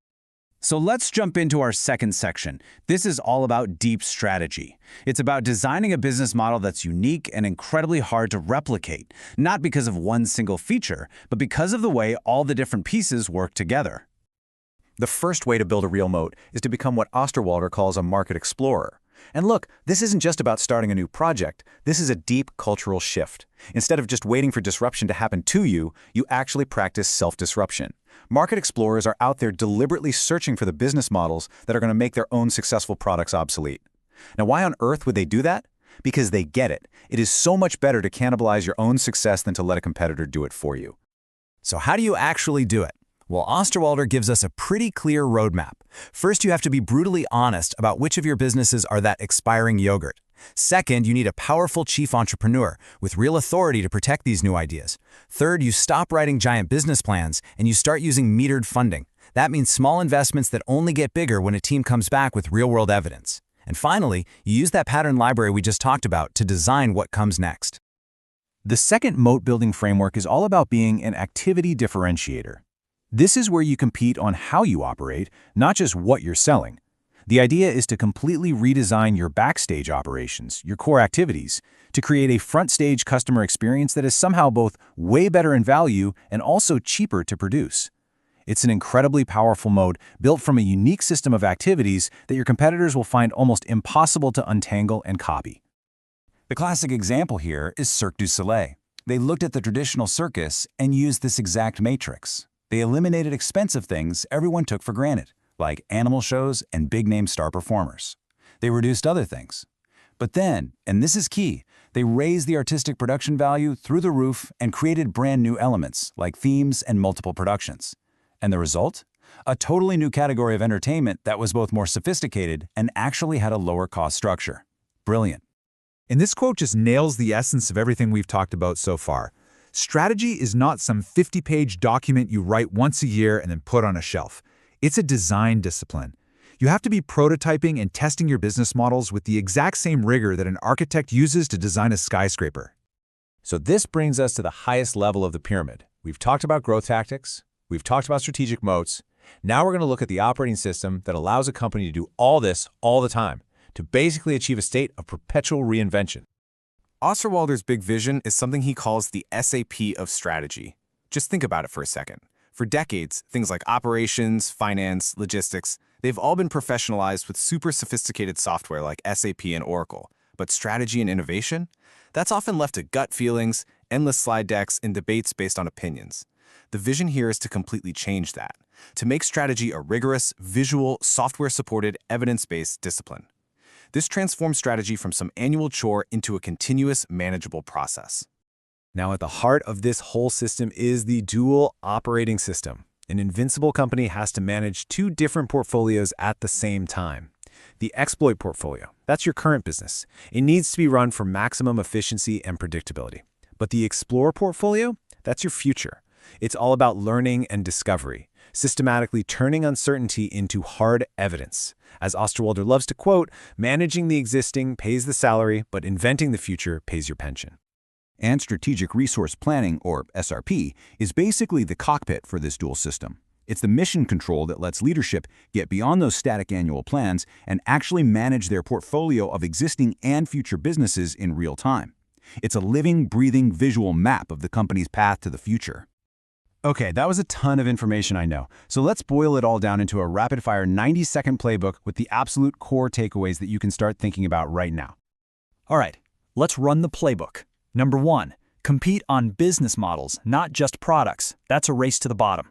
So let's jump into our second section. This is all about deep strategy. It's about designing a business model that's unique and incredibly hard to replicate, not because of one single feature, but because of the way all the different pieces work together. The first way to build a real moat is to become what Osterwalder calls a market explorer. And look, this isn't just about starting a new project. This is a deep cultural shift. Instead of just waiting for disruption to happen to you, you actually practice self-disruption. Market explorers are out there deliberately searching for the business models that are going to make their own successful products obsolete. Now, why on earth would they do that? Because they get it. It is so much better to cannibalize your own success than to let a competitor do it for you. So how do you actually do it? Well, Osterwalder gives us a pretty clear roadmap. First, you have to be brutally honest about which of your businesses are that expiring yogurt. Second, you need a powerful chief entrepreneur with real authority to protect these new ideas. Third, you stop writing giant business plans and you start using metered funding. That means small investments that only get bigger when a team comes back with real-world evidence. And finally, you use that pattern library we just talked about to design what comes next. The second moat-building framework is all about being an activity differentiator. This is where you compete on how you operate, not just what you're selling. The idea is to completely redesign your backstage operations, your core activities, to create a front-stage customer experience that is somehow both way better in value and also cheaper to produce. It's an incredibly powerful moat built from a unique system of activities that your competitors will find almost impossible to untangle and copy. The classic example here is Cirque du Soleil. They looked at the traditional circus and used this exact matrix. They eliminated expensive things everyone took for granted, like animal shows and big-name star performers. They reduced other things. But then, and this is key, they raised the artistic production value through the roof and created brand new elements, like themes and multiple productions. And the result? A totally new category of entertainment that was both more sophisticated and actually had a lower cost structure. Brilliant. And this quote just nails the essence of everything we've talked about so far. Strategy is not some 50-page document you write once a year and then put on a shelf. It's a design discipline. You have to be prototyping and testing your business models with the exact same rigor that an architect uses to design a skyscraper. So this brings us to the highest level of the pyramid. We've talked about growth tactics. We've talked about strategic moats. Now we're going to look at the operating system that allows a company to do all this all the time, to basically achieve a state of perpetual reinvention. Osterwalder's big vision is something he calls the SAP of strategy. Just think about it for a second. For decades, things like operations, finance, logistics, they've all been professionalized with super sophisticated software like SAP and Oracle. But strategy and innovation? That's often left to gut feelings, endless slide decks, and debates based on opinions. The vision here is to completely change that, to make strategy a rigorous, visual, software-supported, evidence-based discipline. This transforms strategy from some annual chore into a continuous, manageable process. Now, at the heart of this whole system is the dual operating system. An invincible company has to manage two different portfolios at the same time. The exploit portfolio, that's your current business. It needs to be run for maximum efficiency and predictability. But the explore portfolio, that's your future. It's all about learning and discovery, systematically turning uncertainty into hard evidence. As Osterwalder loves to quote, managing the existing pays the salary, but inventing the future pays your pension. And Strategic Resource Planning, or SRP, is basically the cockpit for this dual system. It's the mission control that lets leadership get beyond those static annual plans and actually manage their portfolio of existing and future businesses in real time. It's a living, breathing visual map of the company's path to the future. Okay, that was a ton of information, I know. So let's boil it all down into a rapid-fire 90-second playbook with the absolute core takeaways that you can start thinking about right now. All right, let's run the playbook. Number 1, compete on business models, not just products. That's a race to the bottom.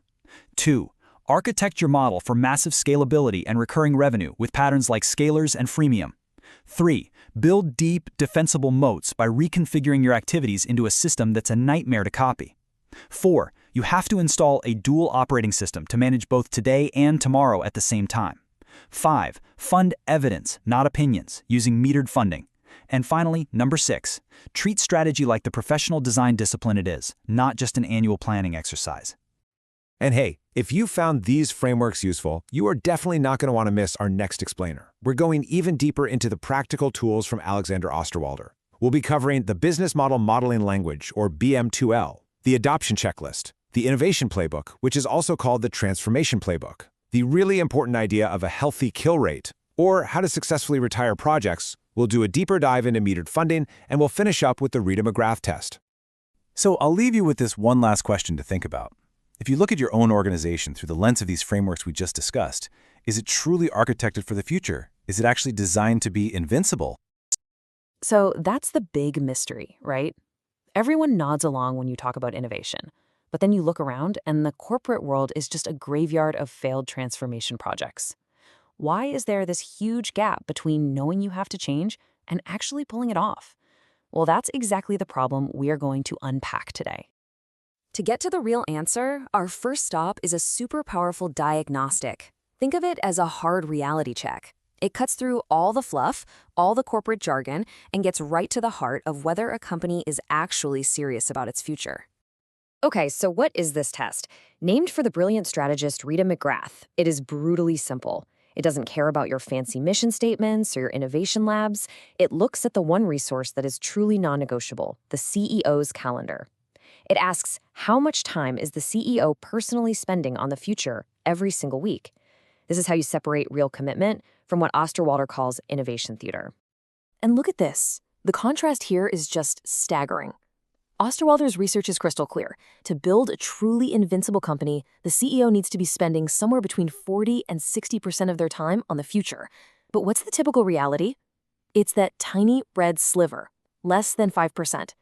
2, architect your model for massive scalability and recurring revenue with patterns like scalars and freemium. 3, build deep, defensible moats by reconfiguring your activities into a system that's a nightmare to copy. 4, you have to install a dual operating system to manage both today and tomorrow at the same time. 5, fund evidence, not opinions, using metered funding. And finally, number 6, treat strategy like the professional design discipline it is, not just an annual planning exercise. And hey, if you found these frameworks useful, you are definitely not going to want to miss our next explainer. We're going even deeper into the practical tools from Alexander Osterwalder. We'll be covering the Business Model Modeling Language, or BM2L, the Adoption Checklist, the Innovation Playbook, which is also called the Transformation Playbook, the really important idea of a healthy kill rate, or how to successfully retire projects. We'll do a deeper dive into metered funding, and we'll finish up with the Rita McGrath test. So I'll leave you with this one last question to think about. If you look at your own organization through the lens of these frameworks we just discussed, is it truly architected for the future? Is it actually designed to be invincible? So that's the big mystery, right? Everyone nods along when you talk about innovation, but then you look around and the corporate world is just a graveyard of failed transformation projects. Why is there this huge gap between knowing you have to change and actually pulling it off? Well, that's exactly the problem we are going to unpack today. To get to the real answer, our first stop is a super powerful diagnostic. Think of it as a hard reality check. It cuts through all the fluff, all the corporate jargon, and gets right to the heart of whether a company is actually serious about its future. Okay, so what is this test? Named for the brilliant strategist Rita McGrath, it is brutally simple. It doesn't care about your fancy mission statements or your innovation labs. It looks at the one resource that is truly non-negotiable, the CEO's calendar. It asks, how much time is the CEO personally spending on the future every single week? This is how you separate real commitment from what Osterwalder calls innovation theater. And look at this. The contrast here is just staggering. Osterwalder's research is crystal clear. To build a truly invincible company, the CEO needs to be spending somewhere between 40 and 60% of their time on the future. But what's the typical reality? It's that tiny red sliver, less than 5%.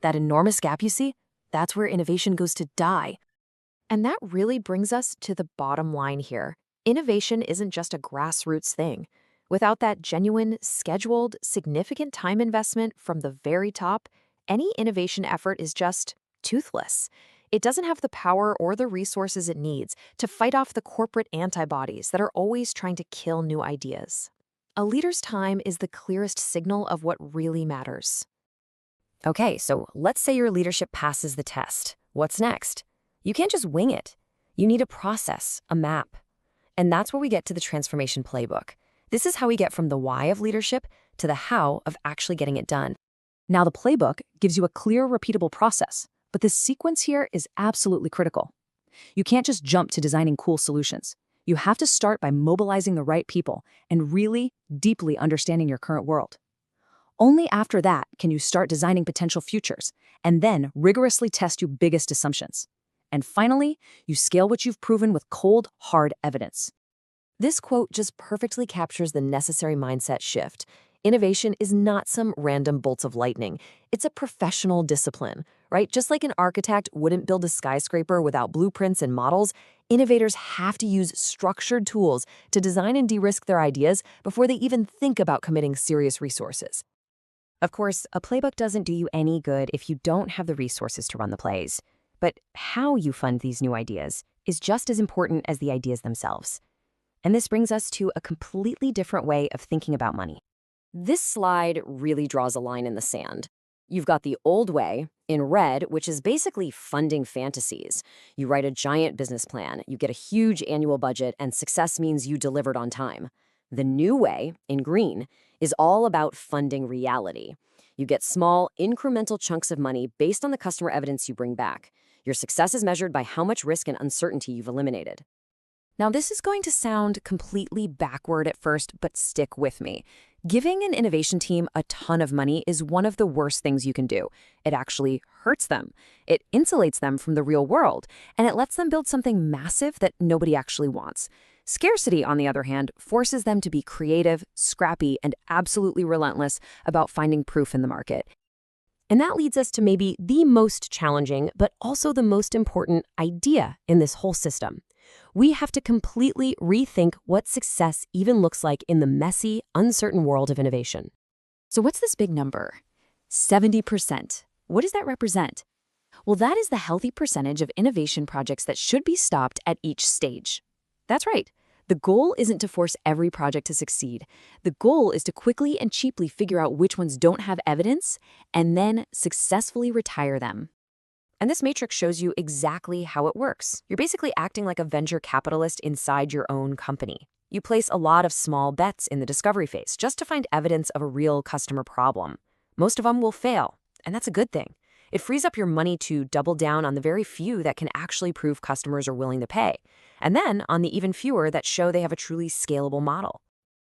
That enormous gap you see, that's where innovation goes to die. And that really brings us to the bottom line here. Innovation isn't just a grassroots thing. Without that genuine, scheduled, significant time investment from the very top, any innovation effort is just toothless. It doesn't have the power or the resources it needs to fight off the corporate antibodies that are always trying to kill new ideas. A leader's time is the clearest signal of what really matters. Okay, so let's say your leadership passes the test. What's next? You can't just wing it. You need a process, a map. And that's where we get to the transformation playbook. This is how we get from the why of leadership to the how of actually getting it done. Now, the playbook gives you a clear, repeatable process, but this sequence here is absolutely critical. You can't just jump to designing cool solutions. You have to start by mobilizing the right people and really, deeply understanding your current world. Only after that can you start designing potential futures, and then rigorously test your biggest assumptions. And finally, you scale what you've proven with cold, hard evidence. This quote just perfectly captures the necessary mindset shift. Innovation is not some random bolts of lightning. It's a professional discipline, right? Just like an architect wouldn't build a skyscraper without blueprints and models, innovators have to use structured tools to design and de-risk their ideas before they even think about committing serious resources. Of course, a playbook doesn't do you any good if you don't have the resources to run the plays. But how you fund these new ideas is just as important as the ideas themselves. And this brings us to a completely different way of thinking about money. This slide really draws a line in the sand. You've got the old way, in red, which is basically funding fantasies. You write a giant business plan, you get a huge annual budget, and success means you delivered on time. The new way, in green, is all about funding reality. You get small, incremental chunks of money based on the customer evidence you bring back. Your success is measured by how much risk and uncertainty you've eliminated. Now, this is going to sound completely backward at first, but stick with me. Giving an innovation team a ton of money is one of the worst things you can do. It actually hurts them. It insulates them from the real world, and it lets them build something massive that nobody actually wants. Scarcity, on the other hand, forces them to be creative, scrappy, and absolutely relentless about finding proof in the market. And that leads us to maybe the most challenging, but also the most important idea in this whole system. We have to completely rethink what success even looks like in the messy, uncertain world of innovation. So what's this big number? 70%. What does that represent? Well, that is the healthy percentage of innovation projects that should be stopped at each stage. That's right. The goal isn't to force every project to succeed. The goal is to quickly and cheaply figure out which ones don't have evidence and then successfully retire them. And this matrix shows you exactly how it works. You're basically acting like a venture capitalist inside your own company. You place a lot of small bets in the discovery phase just to find evidence of a real customer problem. Most of them will fail, and that's a good thing. It frees up your money to double down on the very few that can actually prove customers are willing to pay, and then on the even fewer that show they have a truly scalable model.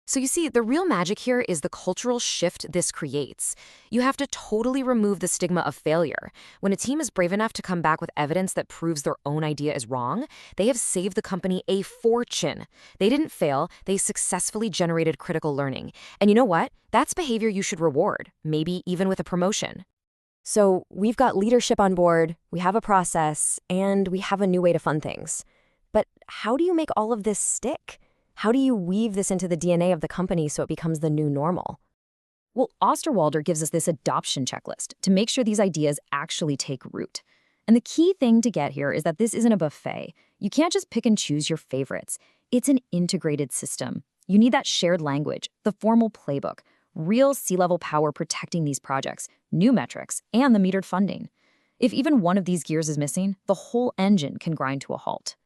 So you see, the real magic here is the cultural shift this creates. You have to totally remove the stigma of failure. When a team is brave enough to come back with evidence that proves their own idea is wrong, they have saved the company a fortune. They didn't fail, they successfully generated critical learning. And you know what? That's behavior you should reward, maybe even with a promotion. So we've got leadership on board, we have a process, and we have a new way to fund things. But how do you make all of this stick? How do you weave this into the DNA of the company so it becomes the new normal? Well, Osterwalder gives us this adoption checklist to make sure these ideas actually take root. And the key thing to get here is that this isn't a buffet. You can't just pick and choose your favorites. It's an integrated system. You need that shared language, the formal playbook, real C-level power protecting these projects, new metrics, and the metered funding. If even one of these gears is missing, the whole engine can grind to a halt.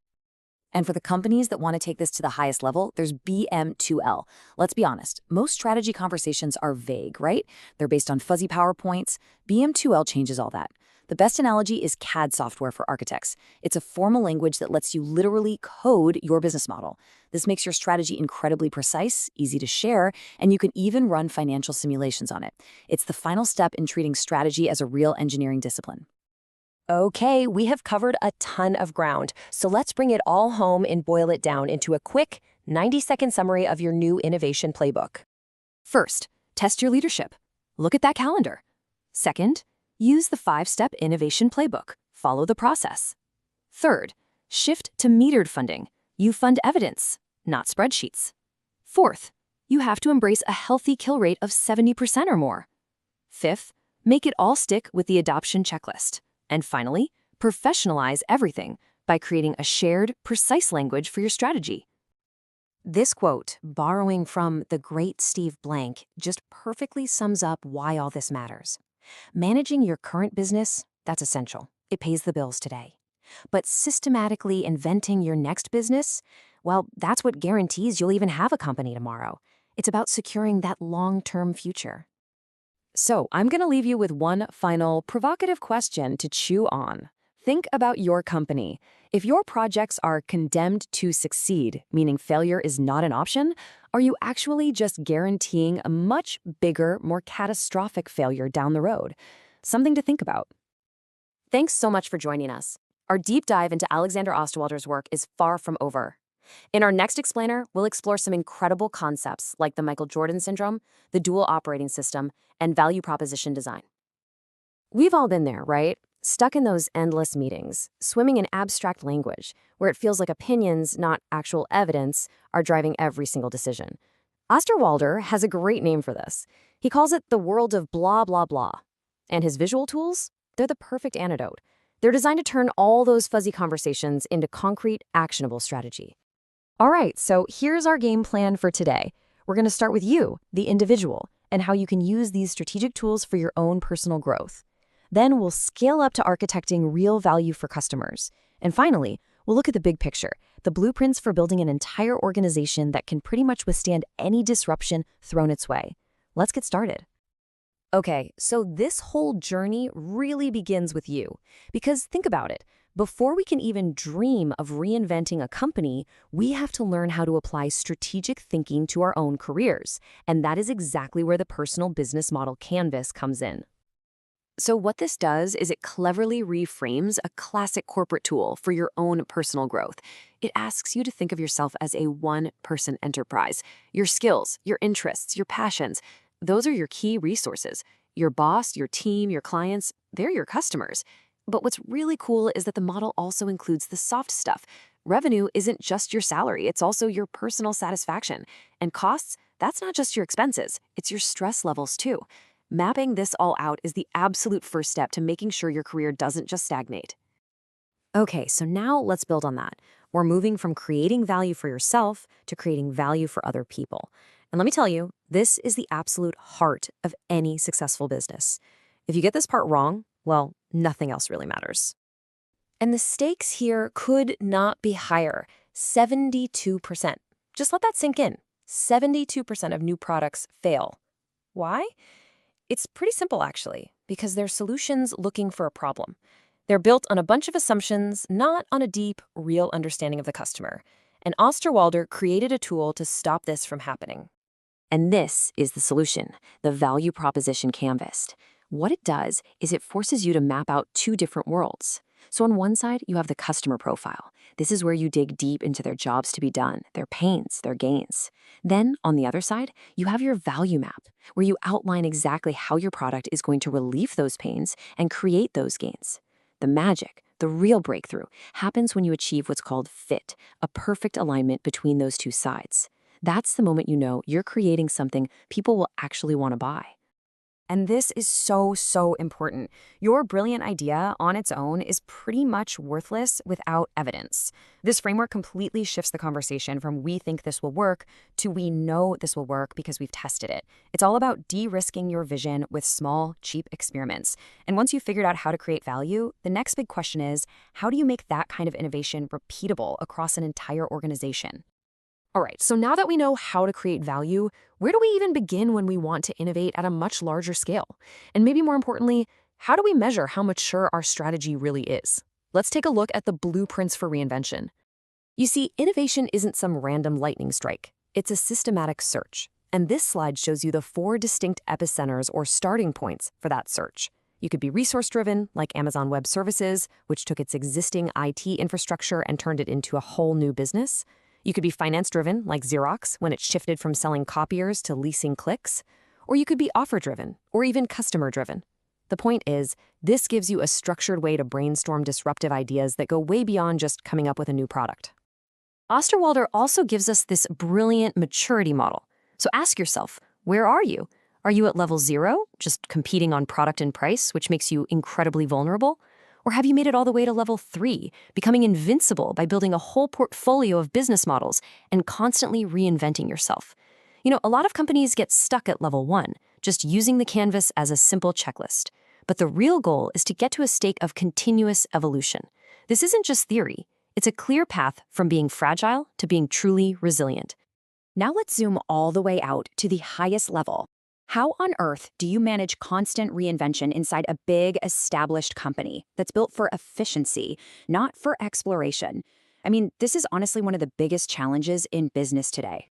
And for the companies that want to take this to the highest level, there's BM2L. Let's be honest, most strategy conversations are vague, right? They're based on fuzzy PowerPoints. BM2L changes all that. The best analogy is CAD software for architects. It's a formal language that lets you literally code your business model. This makes your strategy incredibly precise, easy to share, and you can even run financial simulations on it. It's the final step in treating strategy as a real engineering discipline. Okay, we have covered a ton of ground, so let's bring it all home and boil it down into a quick 90-second summary of your new innovation playbook. First, test your leadership. Look at that calendar. Second, use the 5-step innovation playbook. Follow the process. Third, shift to metered funding. You fund evidence, not spreadsheets. Fourth, you have to embrace a healthy kill rate of 70% or more. Fifth, make it all stick with the adoption checklist. And finally, professionalize everything by creating a shared, precise language for your strategy. This quote, borrowing from the great Steve Blank, just perfectly sums up why all this matters. Managing your current business, that's essential. It pays the bills today. But systematically inventing your next business, well, that's what guarantees you'll even have a company tomorrow. It's about securing that long-term future. So I'm going to leave you with one final provocative question to chew on. Think about your company. If your projects are condemned to succeed, meaning failure is not an option, are you actually just guaranteeing a much bigger, more catastrophic failure down the road? Something to think about. Thanks so much for joining us. Our deep dive into Alexander Osterwalder's work is far from over. In our next explainer, we'll explore some incredible concepts like the Michael Jordan syndrome, the dual operating system, and value proposition design. We've all been there, right? Stuck in those endless meetings, swimming in abstract language, where it feels like opinions, not actual evidence, are driving every single decision. Osterwalder has a great name for this. He calls it the world of blah, blah, blah. And his visual tools? They're the perfect antidote. They're designed to turn all those fuzzy conversations into concrete, actionable strategy. All right, so here's our game plan for today. We're going to start with you, the individual, and how you can use these strategic tools for your own personal growth. Then we'll scale up to architecting real value for customers. And finally, we'll look at the big picture, the blueprints for building an entire organization that can pretty much withstand any disruption thrown its way. Let's get started. Okay, so this whole journey really begins with you. Because think about it, before we can even dream of reinventing a company, we have to learn how to apply strategic thinking to our own careers. And that is exactly where the personal business model canvas comes in. So what this does is it cleverly reframes a classic corporate tool for your own personal growth. It asks you to think of yourself as a one-person enterprise. Your skills, your interests, your passions, those are your key resources. Your boss, your team, your clients, they're your customers. But what's really cool is that the model also includes the soft stuff. Revenue isn't just your salary, it's also your personal satisfaction. And costs, that's not just your expenses, it's your stress levels too. Mapping this all out is the absolute first step to making sure your career doesn't just stagnate. Okay, so now let's build on that. We're moving from creating value for yourself to creating value for other people. And let me tell you, this is the absolute heart of any successful business. If you get this part wrong, well, nothing else really matters. And the stakes here could not be higher, 72%. Just let that sink in. 72% of new products fail. Why? It's pretty simple, actually, because they're solutions looking for a problem. They're built on a bunch of assumptions, not on a deep, real understanding of the customer. And Osterwalder created a tool to stop this from happening. And this is the solution, the value proposition canvas. What it does is it forces you to map out two different worlds. So on one side, you have the customer profile. This is where you dig deep into their jobs to be done, their pains, their gains. Then, on the other side, you have your value map, where you outline exactly how your product is going to relieve those pains and create those gains. The magic, the real breakthrough, happens when you achieve what's called fit, a perfect alignment between those two sides. That's the moment you know you're creating something people will actually want to buy. And this is so, so important. Your brilliant idea on its own is pretty much worthless without evidence. This framework completely shifts the conversation from we think this will work to we know this will work because we've tested it. It's all about de-risking your vision with small, cheap experiments. And once you've figured out how to create value, the next big question is, how do you make that kind of innovation repeatable across an entire organization? All right, so now that we know how to create value, where do we even begin when we want to innovate at a much larger scale? And maybe more importantly, how do we measure how mature our strategy really is? Let's take a look at the blueprints for reinvention. You see, innovation isn't some random lightning strike. It's a systematic search. And this slide shows you the 4 distinct epicenters or starting points for that search. You could be resource-driven, like Amazon Web Services, which took its existing IT infrastructure and turned it into a whole new business. You could be finance-driven, like Xerox, when it shifted from selling copiers to leasing clicks. Or you could be offer-driven, or even customer-driven. The point is, this gives you a structured way to brainstorm disruptive ideas that go way beyond just coming up with a new product. Osterwalder also gives us this brilliant maturity model. So ask yourself, where are you? Are you at level 0, just competing on product and price, which makes you incredibly vulnerable? Or have you made it all the way to level 3, becoming invincible by building a whole portfolio of business models and constantly reinventing yourself? You know, a lot of companies get stuck at level 1, just using the canvas as a simple checklist. But the real goal is to get to a state of continuous evolution. This isn't just theory. It's a clear path from being fragile to being truly resilient. Now let's zoom all the way out to the highest level. How on earth do you manage constant reinvention inside a big, established company that's built for efficiency, not for exploration? I mean, this is honestly one of the biggest challenges in business today.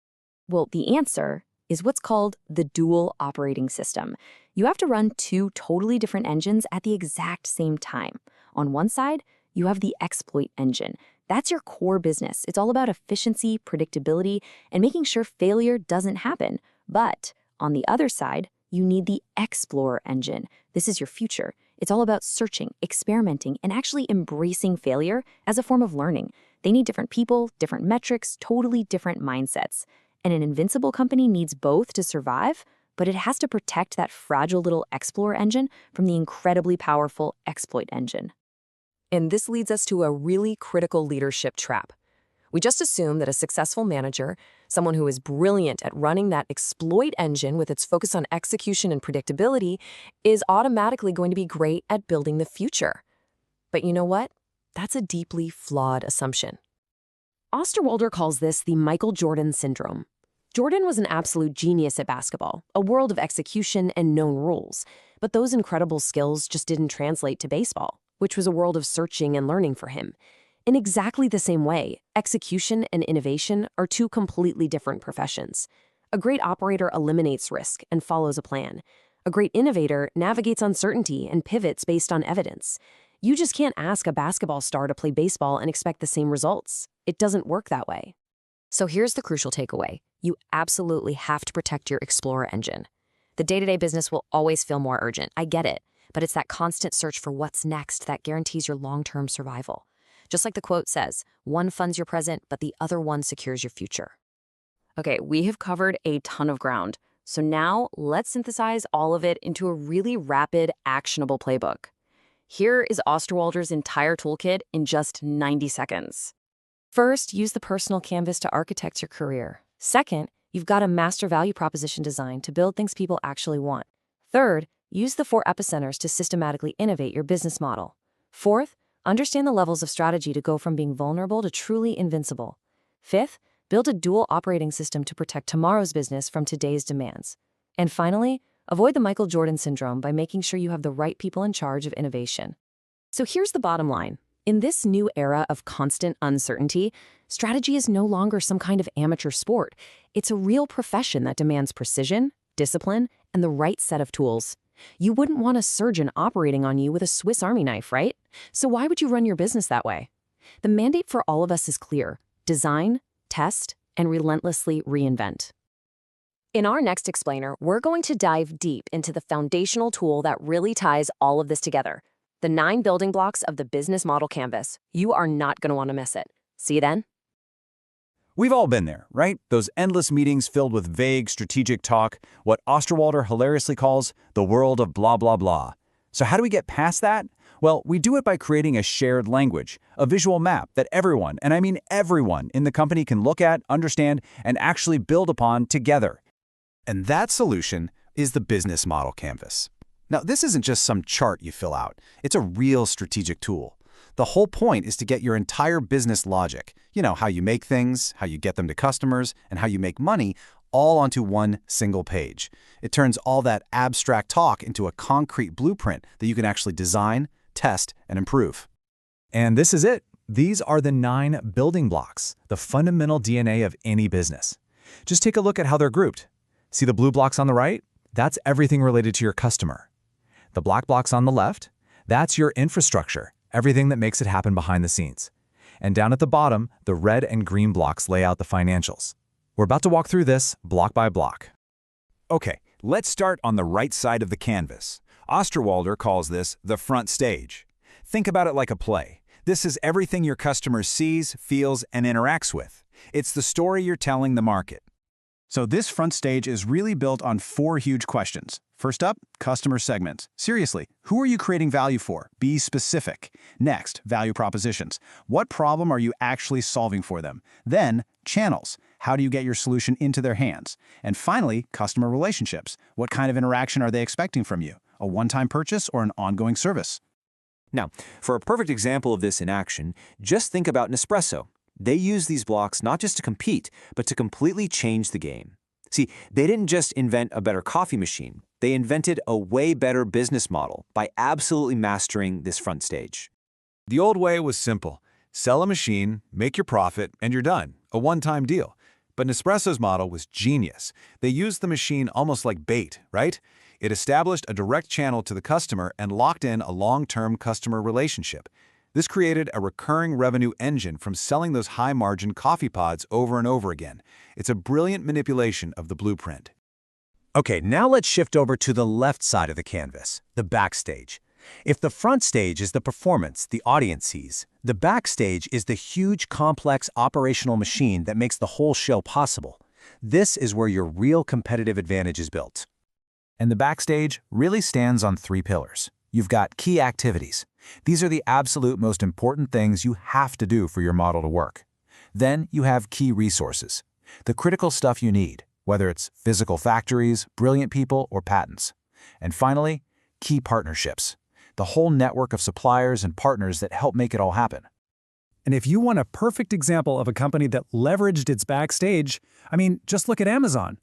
Well, the answer is what's called the dual operating system. You have to run 2 totally different engines at the exact same time. On one side, you have the exploit engine. That's your core business. It's all about efficiency, predictability, and making sure failure doesn't happen. But on the other side, you need the explore engine. This is your future. It's all about searching, experimenting, and actually embracing failure as a form of learning. They need different people, different metrics, totally different mindsets. And an invincible company needs both to survive, but it has to protect that fragile little explore engine from the incredibly powerful exploit engine. And this leads us to a really critical leadership trap. We just assume that a successful manager, someone who is brilliant at running that exploit engine with its focus on execution and predictability, is automatically going to be great at building the future. But you know what? That's a deeply flawed assumption. Osterwalder calls this the Michael Jordan syndrome. Jordan was an absolute genius at basketball, a world of execution and known rules. But those incredible skills just didn't translate to baseball, which was a world of searching and learning for him. In exactly the same way, execution and innovation are 2 completely different professions. A great operator eliminates risk and follows a plan. A great innovator navigates uncertainty and pivots based on evidence. You just can't ask a basketball star to play baseball and expect the same results. It doesn't work that way. So here's the crucial takeaway. You absolutely have to protect your Explorer engine. The day-to-day business will always feel more urgent. I get it. But it's that constant search for what's next that guarantees your long-term survival. Just like the quote says, one funds your present, but the other one secures your future. Okay, we have covered a ton of ground. So now let's synthesize all of it into a really rapid, actionable playbook. Here is Osterwalder's entire toolkit in just 90 seconds. First, use the personal canvas to architect your career. Second, you've got a master value proposition design to build things people actually want. Third, use the 4 epicenters to systematically innovate your business model. Fourth, understand the levels of strategy to go from being vulnerable to truly invincible. Fifth, build a dual operating system to protect tomorrow's business from today's demands. And finally, avoid the Michael Jordan syndrome by making sure you have the right people in charge of innovation. So here's the bottom line. In this new era of constant uncertainty, strategy is no longer some kind of amateur sport. It's a real profession that demands precision, discipline, and the right set of tools. You wouldn't want a surgeon operating on you with a Swiss Army knife, right? So why would you run your business that way? The mandate for all of us is clear: design, test, and relentlessly reinvent. In our next explainer, we're going to dive deep into the foundational tool that really ties all of this together: the 9 building blocks of the business model canvas. You are not going to want to miss it. See you then. We've all been there, right? Those endless meetings filled with vague strategic talk, what Osterwalder hilariously calls the world of blah, blah, blah. So how do we get past that? Well, we do it by creating a shared language, a visual map that everyone, and I mean everyone, in the company can look at, understand, and actually build upon together. And that solution is the business model canvas. Now, this isn't just some chart you fill out. It's a real strategic tool. The whole point is to get your entire business logic, how you make things, how you get them to customers, and how you make money, all onto one single page. It turns all that abstract talk into a concrete blueprint that you can actually design, test, and improve. And this is it. These are the 9 building blocks, the fundamental DNA of any business. Just take a look at how they're grouped. See the blue blocks on the right? That's everything related to your customer. The black blocks on the left, that's your infrastructure, everything that makes it happen behind the scenes. And down at the bottom, the red and green blocks lay out the financials. We're about to walk through this block by block. Okay, let's start on the right side of the canvas. Osterwalder calls this the front stage. Think about it like a play. This is everything your customer sees, feels, and interacts with. It's the story you're telling the market. So this front stage is really built on 4 huge questions. First up, customer segments. Seriously, who are you creating value for? Be specific. Next, value propositions. What problem are you actually solving for them? Then, channels. How do you get your solution into their hands? And finally, customer relationships. What kind of interaction are they expecting from you? A one-time purchase or an ongoing service? Now, for a perfect example of this in action, just think about Nespresso. They use these blocks not just to compete, but to completely change the game. See, they didn't just invent a better coffee machine. They invented a way better business model by absolutely mastering this front stage. The old way was simple. Sell a machine, make your profit, and you're done. A one-time deal. But Nespresso's model was genius. They used the machine almost like bait, right? It established a direct channel to the customer and locked in a long-term customer relationship. This created a recurring revenue engine from selling those high-margin coffee pods over and over again. It's a brilliant manipulation of the blueprint. Okay, now let's shift over to the left side of the canvas, the backstage. If the front stage is the performance the audience sees, the backstage is the huge, complex operational machine that makes the whole show possible. This is where your real competitive advantage is built. And the backstage really stands on 3 pillars. You've got key activities. These are the absolute most important things you have to do for your model to work. Then you have key resources, the critical stuff you need, whether it's physical factories, brilliant people, or patents. And finally, key partnerships, the whole network of suppliers and partners that help make it all happen. And if you want a perfect example of a company that leveraged its backstage, just look at Amazon.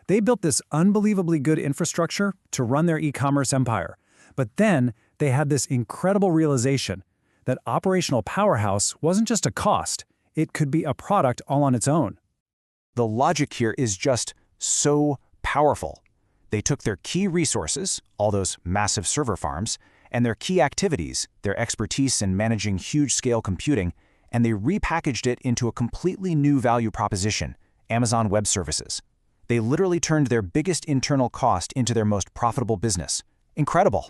They built this unbelievably good infrastructure to run their e-commerce empire. But then they had this incredible realization that operational powerhouse wasn't just a cost, it could be a product all on its own. The logic here is just so powerful. They took their key resources, all those massive server farms, and their key activities, their expertise in managing huge-scale computing, and they repackaged it into a completely new value proposition, Amazon Web Services. They literally turned their biggest internal cost into their most profitable business. Incredible.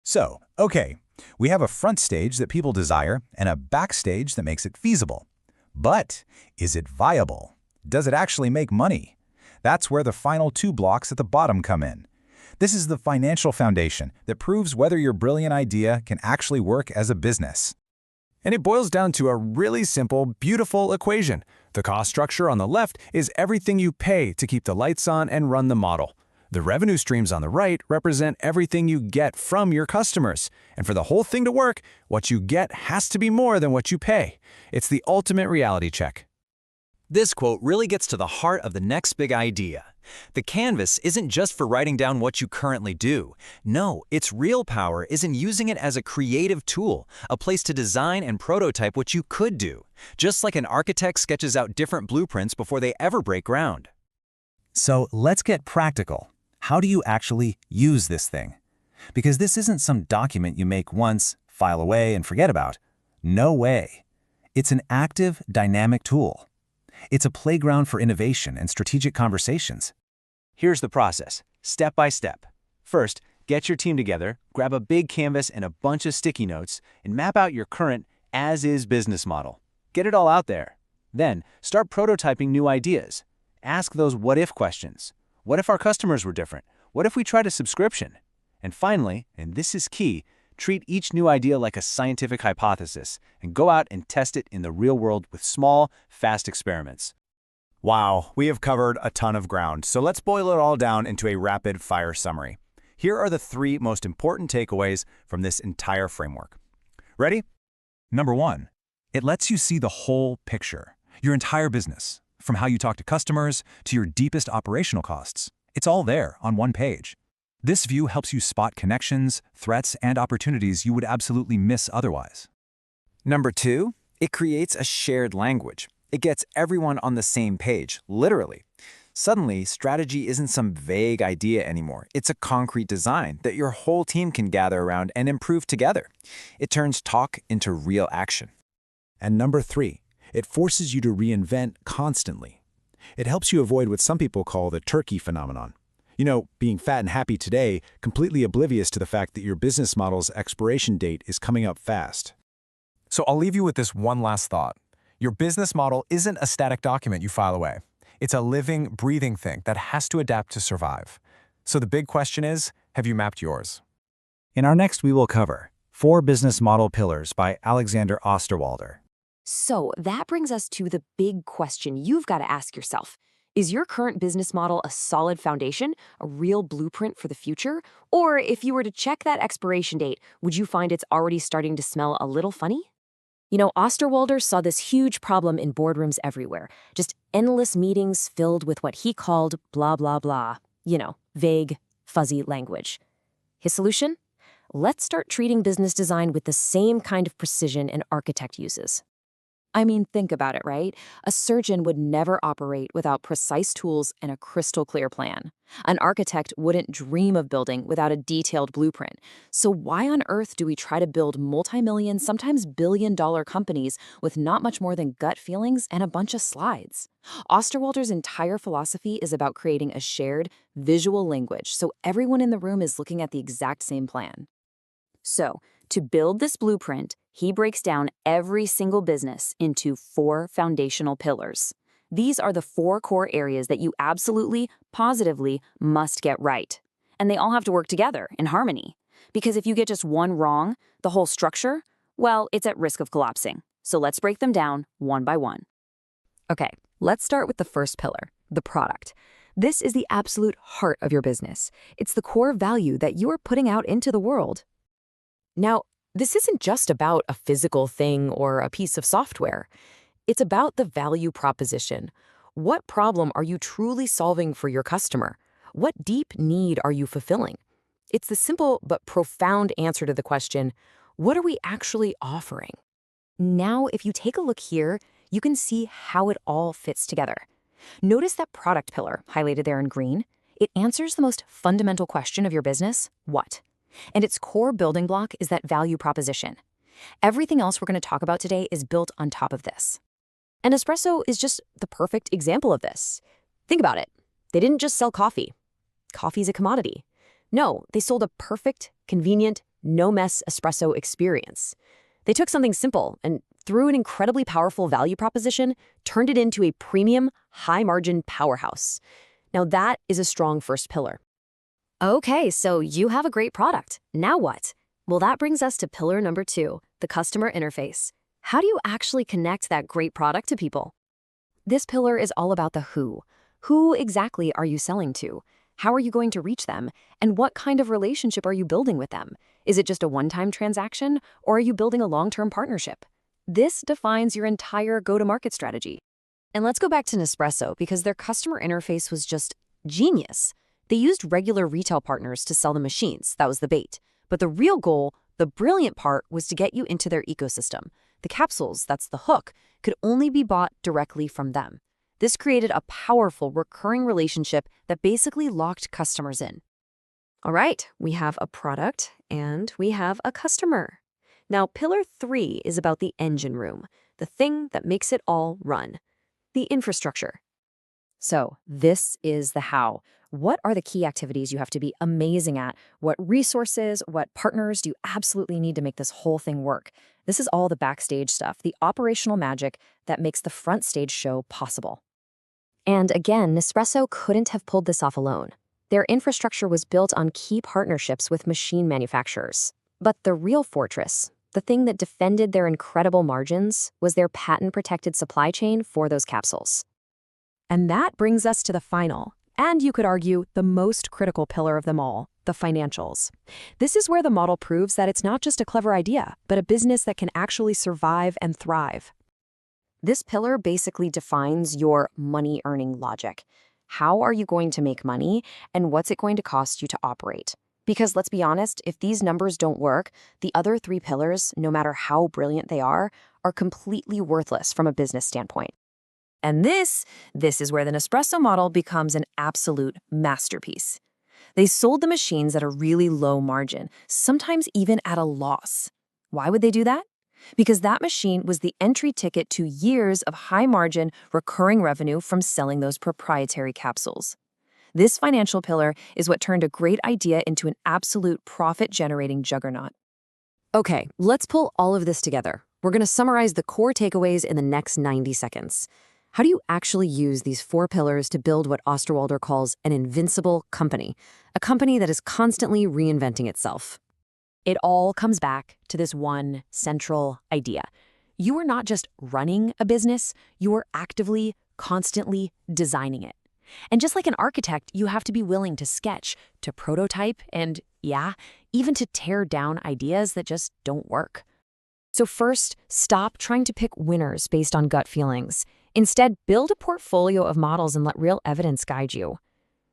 So, okay, we have a front stage that people desire and a backstage that makes it feasible. But is it viable? Does it actually make money? That's where the final 2 blocks at the bottom come in. This is the financial foundation that proves whether your brilliant idea can actually work as a business. And it boils down to a really simple, beautiful equation. The cost structure on the left is everything you pay to keep the lights on and run the model. The revenue streams on the right represent everything you get from your customers. And for the whole thing to work, what you get has to be more than what you pay. It's the ultimate reality check. This quote really gets to the heart of the next big idea. The canvas isn't just for writing down what you currently do. No, its real power is in using it as a creative tool, a place to design and prototype what you could do, just like an architect sketches out different blueprints before they ever break ground. So let's get practical. How do you actually use this thing? Because this isn't some document you make once, file away, and forget about. No way. It's an active, dynamic tool. It's a playground for innovation and strategic conversations. Here's the process, step by step. First, get your team together, grab a big canvas and a bunch of sticky notes, and map out your current as-is business model. Get it all out there. Then, start prototyping new ideas. Ask those what-if questions. What if our customers were different? What if we tried a subscription? And finally, and this is key, treat each new idea like a scientific hypothesis and go out and test it in the real world with small, fast experiments. Wow, we have covered a ton of ground, so let's boil it all down into a rapid-fire summary. Here are the 3 most important takeaways from this entire framework. Ready? Number 1, it lets you see the whole picture, your entire business, from how you talk to customers to your deepest operational costs. It's all there on one page. This view helps you spot connections, threats, and opportunities you would absolutely miss otherwise. Number 2, it creates a shared language. It gets everyone on the same page, literally. Suddenly, strategy isn't some vague idea anymore. It's a concrete design that your whole team can gather around and improve together. It turns talk into real action. And number 3, it forces you to reinvent constantly. It helps you avoid what some people call the turkey phenomenon. You know, being fat and happy today, completely oblivious to the fact that your business model's expiration date is coming up fast. So I'll leave you with this one last thought. Your business model isn't a static document you file away. It's a living, breathing thing that has to adapt to survive. So the big question is, have you mapped yours? In our next, we will cover 4 Business Model Pillars by Alexander Osterwalder. So that brings us to the big question you've got to ask yourself. Is your current business model a solid foundation, a real blueprint for the future? Or if you were to check that expiration date, would you find it's already starting to smell a little funny? You know, Osterwalder saw this huge problem in boardrooms everywhere, just endless meetings filled with what he called blah, blah, blah. You know, vague, fuzzy language. His solution? Let's start treating business design with the same kind of precision an architect uses. I mean, think about it, right? A surgeon would never operate without precise tools and a crystal clear plan. An architect wouldn't dream of building without a detailed blueprint. So why on earth do we try to build multi-million, sometimes billion-dollar companies with not much more than gut feelings and a bunch of slides? Osterwalder's entire philosophy is about creating a shared, visual language so everyone in the room is looking at the exact same plan. So, to build this blueprint, he breaks down every single business into 4 foundational pillars. These are the 4 core areas that you absolutely, positively must get right. And they all have to work together in harmony. Because if you get just one wrong, the whole structure, well, it's at risk of collapsing. So let's break them down one by one. Okay, let's start with the first pillar, the product. This is the absolute heart of your business. It's the core value that you are putting out into the world. Now, this isn't just about a physical thing or a piece of software. It's about the value proposition. What problem are you truly solving for your customer? What deep need are you fulfilling? It's the simple but profound answer to the question, what are we actually offering? Now, if you take a look here, you can see how it all fits together. Notice that product pillar highlighted there in green. It answers the most fundamental question of your business, what? And its core building block is that value proposition. Everything else we're going to talk about today is built on top of this. And espresso is just the perfect example of this. Think about it. They didn't just sell coffee. Coffee's a commodity. No, they sold a perfect, convenient, no-mess espresso experience. They took something simple and, through an incredibly powerful value proposition, turned it into a premium, high-margin powerhouse. Now that is a strong first pillar. Okay, so you have a great product. Now what? Well, that brings us to pillar number 2, the customer interface. How do you actually connect that great product to people? This pillar is all about the who. Who exactly are you selling to? How are you going to reach them? And what kind of relationship are you building with them? Is it just a one-time transaction, or are you building a long-term partnership? This defines your entire go-to-market strategy. And let's go back to Nespresso because their customer interface was just genius. They used regular retail partners to sell the machines. That was the bait. But the real goal, the brilliant part, was to get you into their ecosystem. The capsules, that's the hook, could only be bought directly from them. This created a powerful recurring relationship that basically locked customers in. All right, we have a product and we have a customer. Now, pillar 3 is about the engine room, the thing that makes it all run, the infrastructure. So this is the how. What are the key activities you have to be amazing at? What resources, what partners do you absolutely need to make this whole thing work? This is all the backstage stuff, the operational magic that makes the front stage show possible. And again, Nespresso couldn't have pulled this off alone. Their infrastructure was built on key partnerships with machine manufacturers. But the real fortress, the thing that defended their incredible margins, was their patent-protected supply chain for those capsules. And that brings us to the final, and you could argue the most critical pillar of them all, the financials. This is where the model proves that it's not just a clever idea, but a business that can actually survive and thrive. This pillar basically defines your money-earning logic. How are you going to make money, and what's it going to cost you to operate? Because let's be honest, if these numbers don't work, the other 3 pillars, no matter how brilliant they are completely worthless from a business standpoint. And this is where the Nespresso model becomes an absolute masterpiece. They sold the machines at a really low margin, sometimes even at a loss. Why would they do that? Because that machine was the entry ticket to years of high-margin, recurring revenue from selling those proprietary capsules. This financial pillar is what turned a great idea into an absolute profit-generating juggernaut. Okay, let's pull all of this together. We're going to summarize the core takeaways in the next 90 seconds. How do you actually use these 4 pillars to build what Osterwalder calls an invincible company, a company that is constantly reinventing itself? It all comes back to this one central idea. You are not just running a business, you are actively, constantly designing it. And just like an architect, you have to be willing to sketch, to prototype, and even to tear down ideas that just don't work. So first, stop trying to pick winners based on gut feelings. Instead, build a portfolio of models and let real evidence guide you.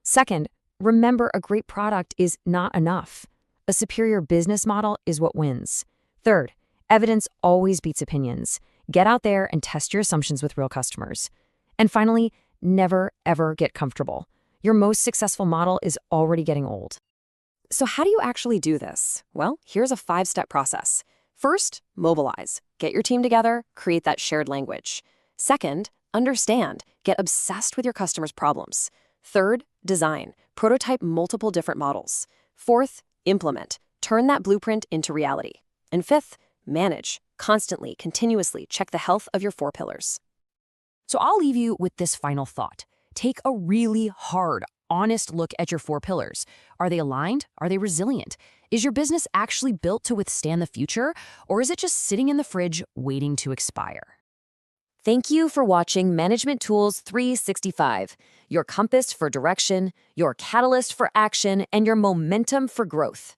Second, remember a great product is not enough. A superior business model is what wins. Third, evidence always beats opinions. Get out there and test your assumptions with real customers. And finally, never, ever get comfortable. Your most successful model is already getting old. So how do you actually do this? Well, here's a 5-step process. First, mobilize. Get your team together, create that shared language. Second, understand. Get obsessed with your customers' problems. Third, design. Prototype multiple different models. Fourth, implement. Turn that blueprint into reality. And fifth, manage. Constantly, continuously check the health of your 4 pillars. So I'll leave you with this final thought. Take a really hard, honest look at your 4 pillars. Are they aligned? Are they resilient? Is your business actually built to withstand the future, or is it just sitting in the fridge waiting to expire? Thank you for watching Management Tools 365, your compass for direction, your catalyst for action, and your momentum for growth.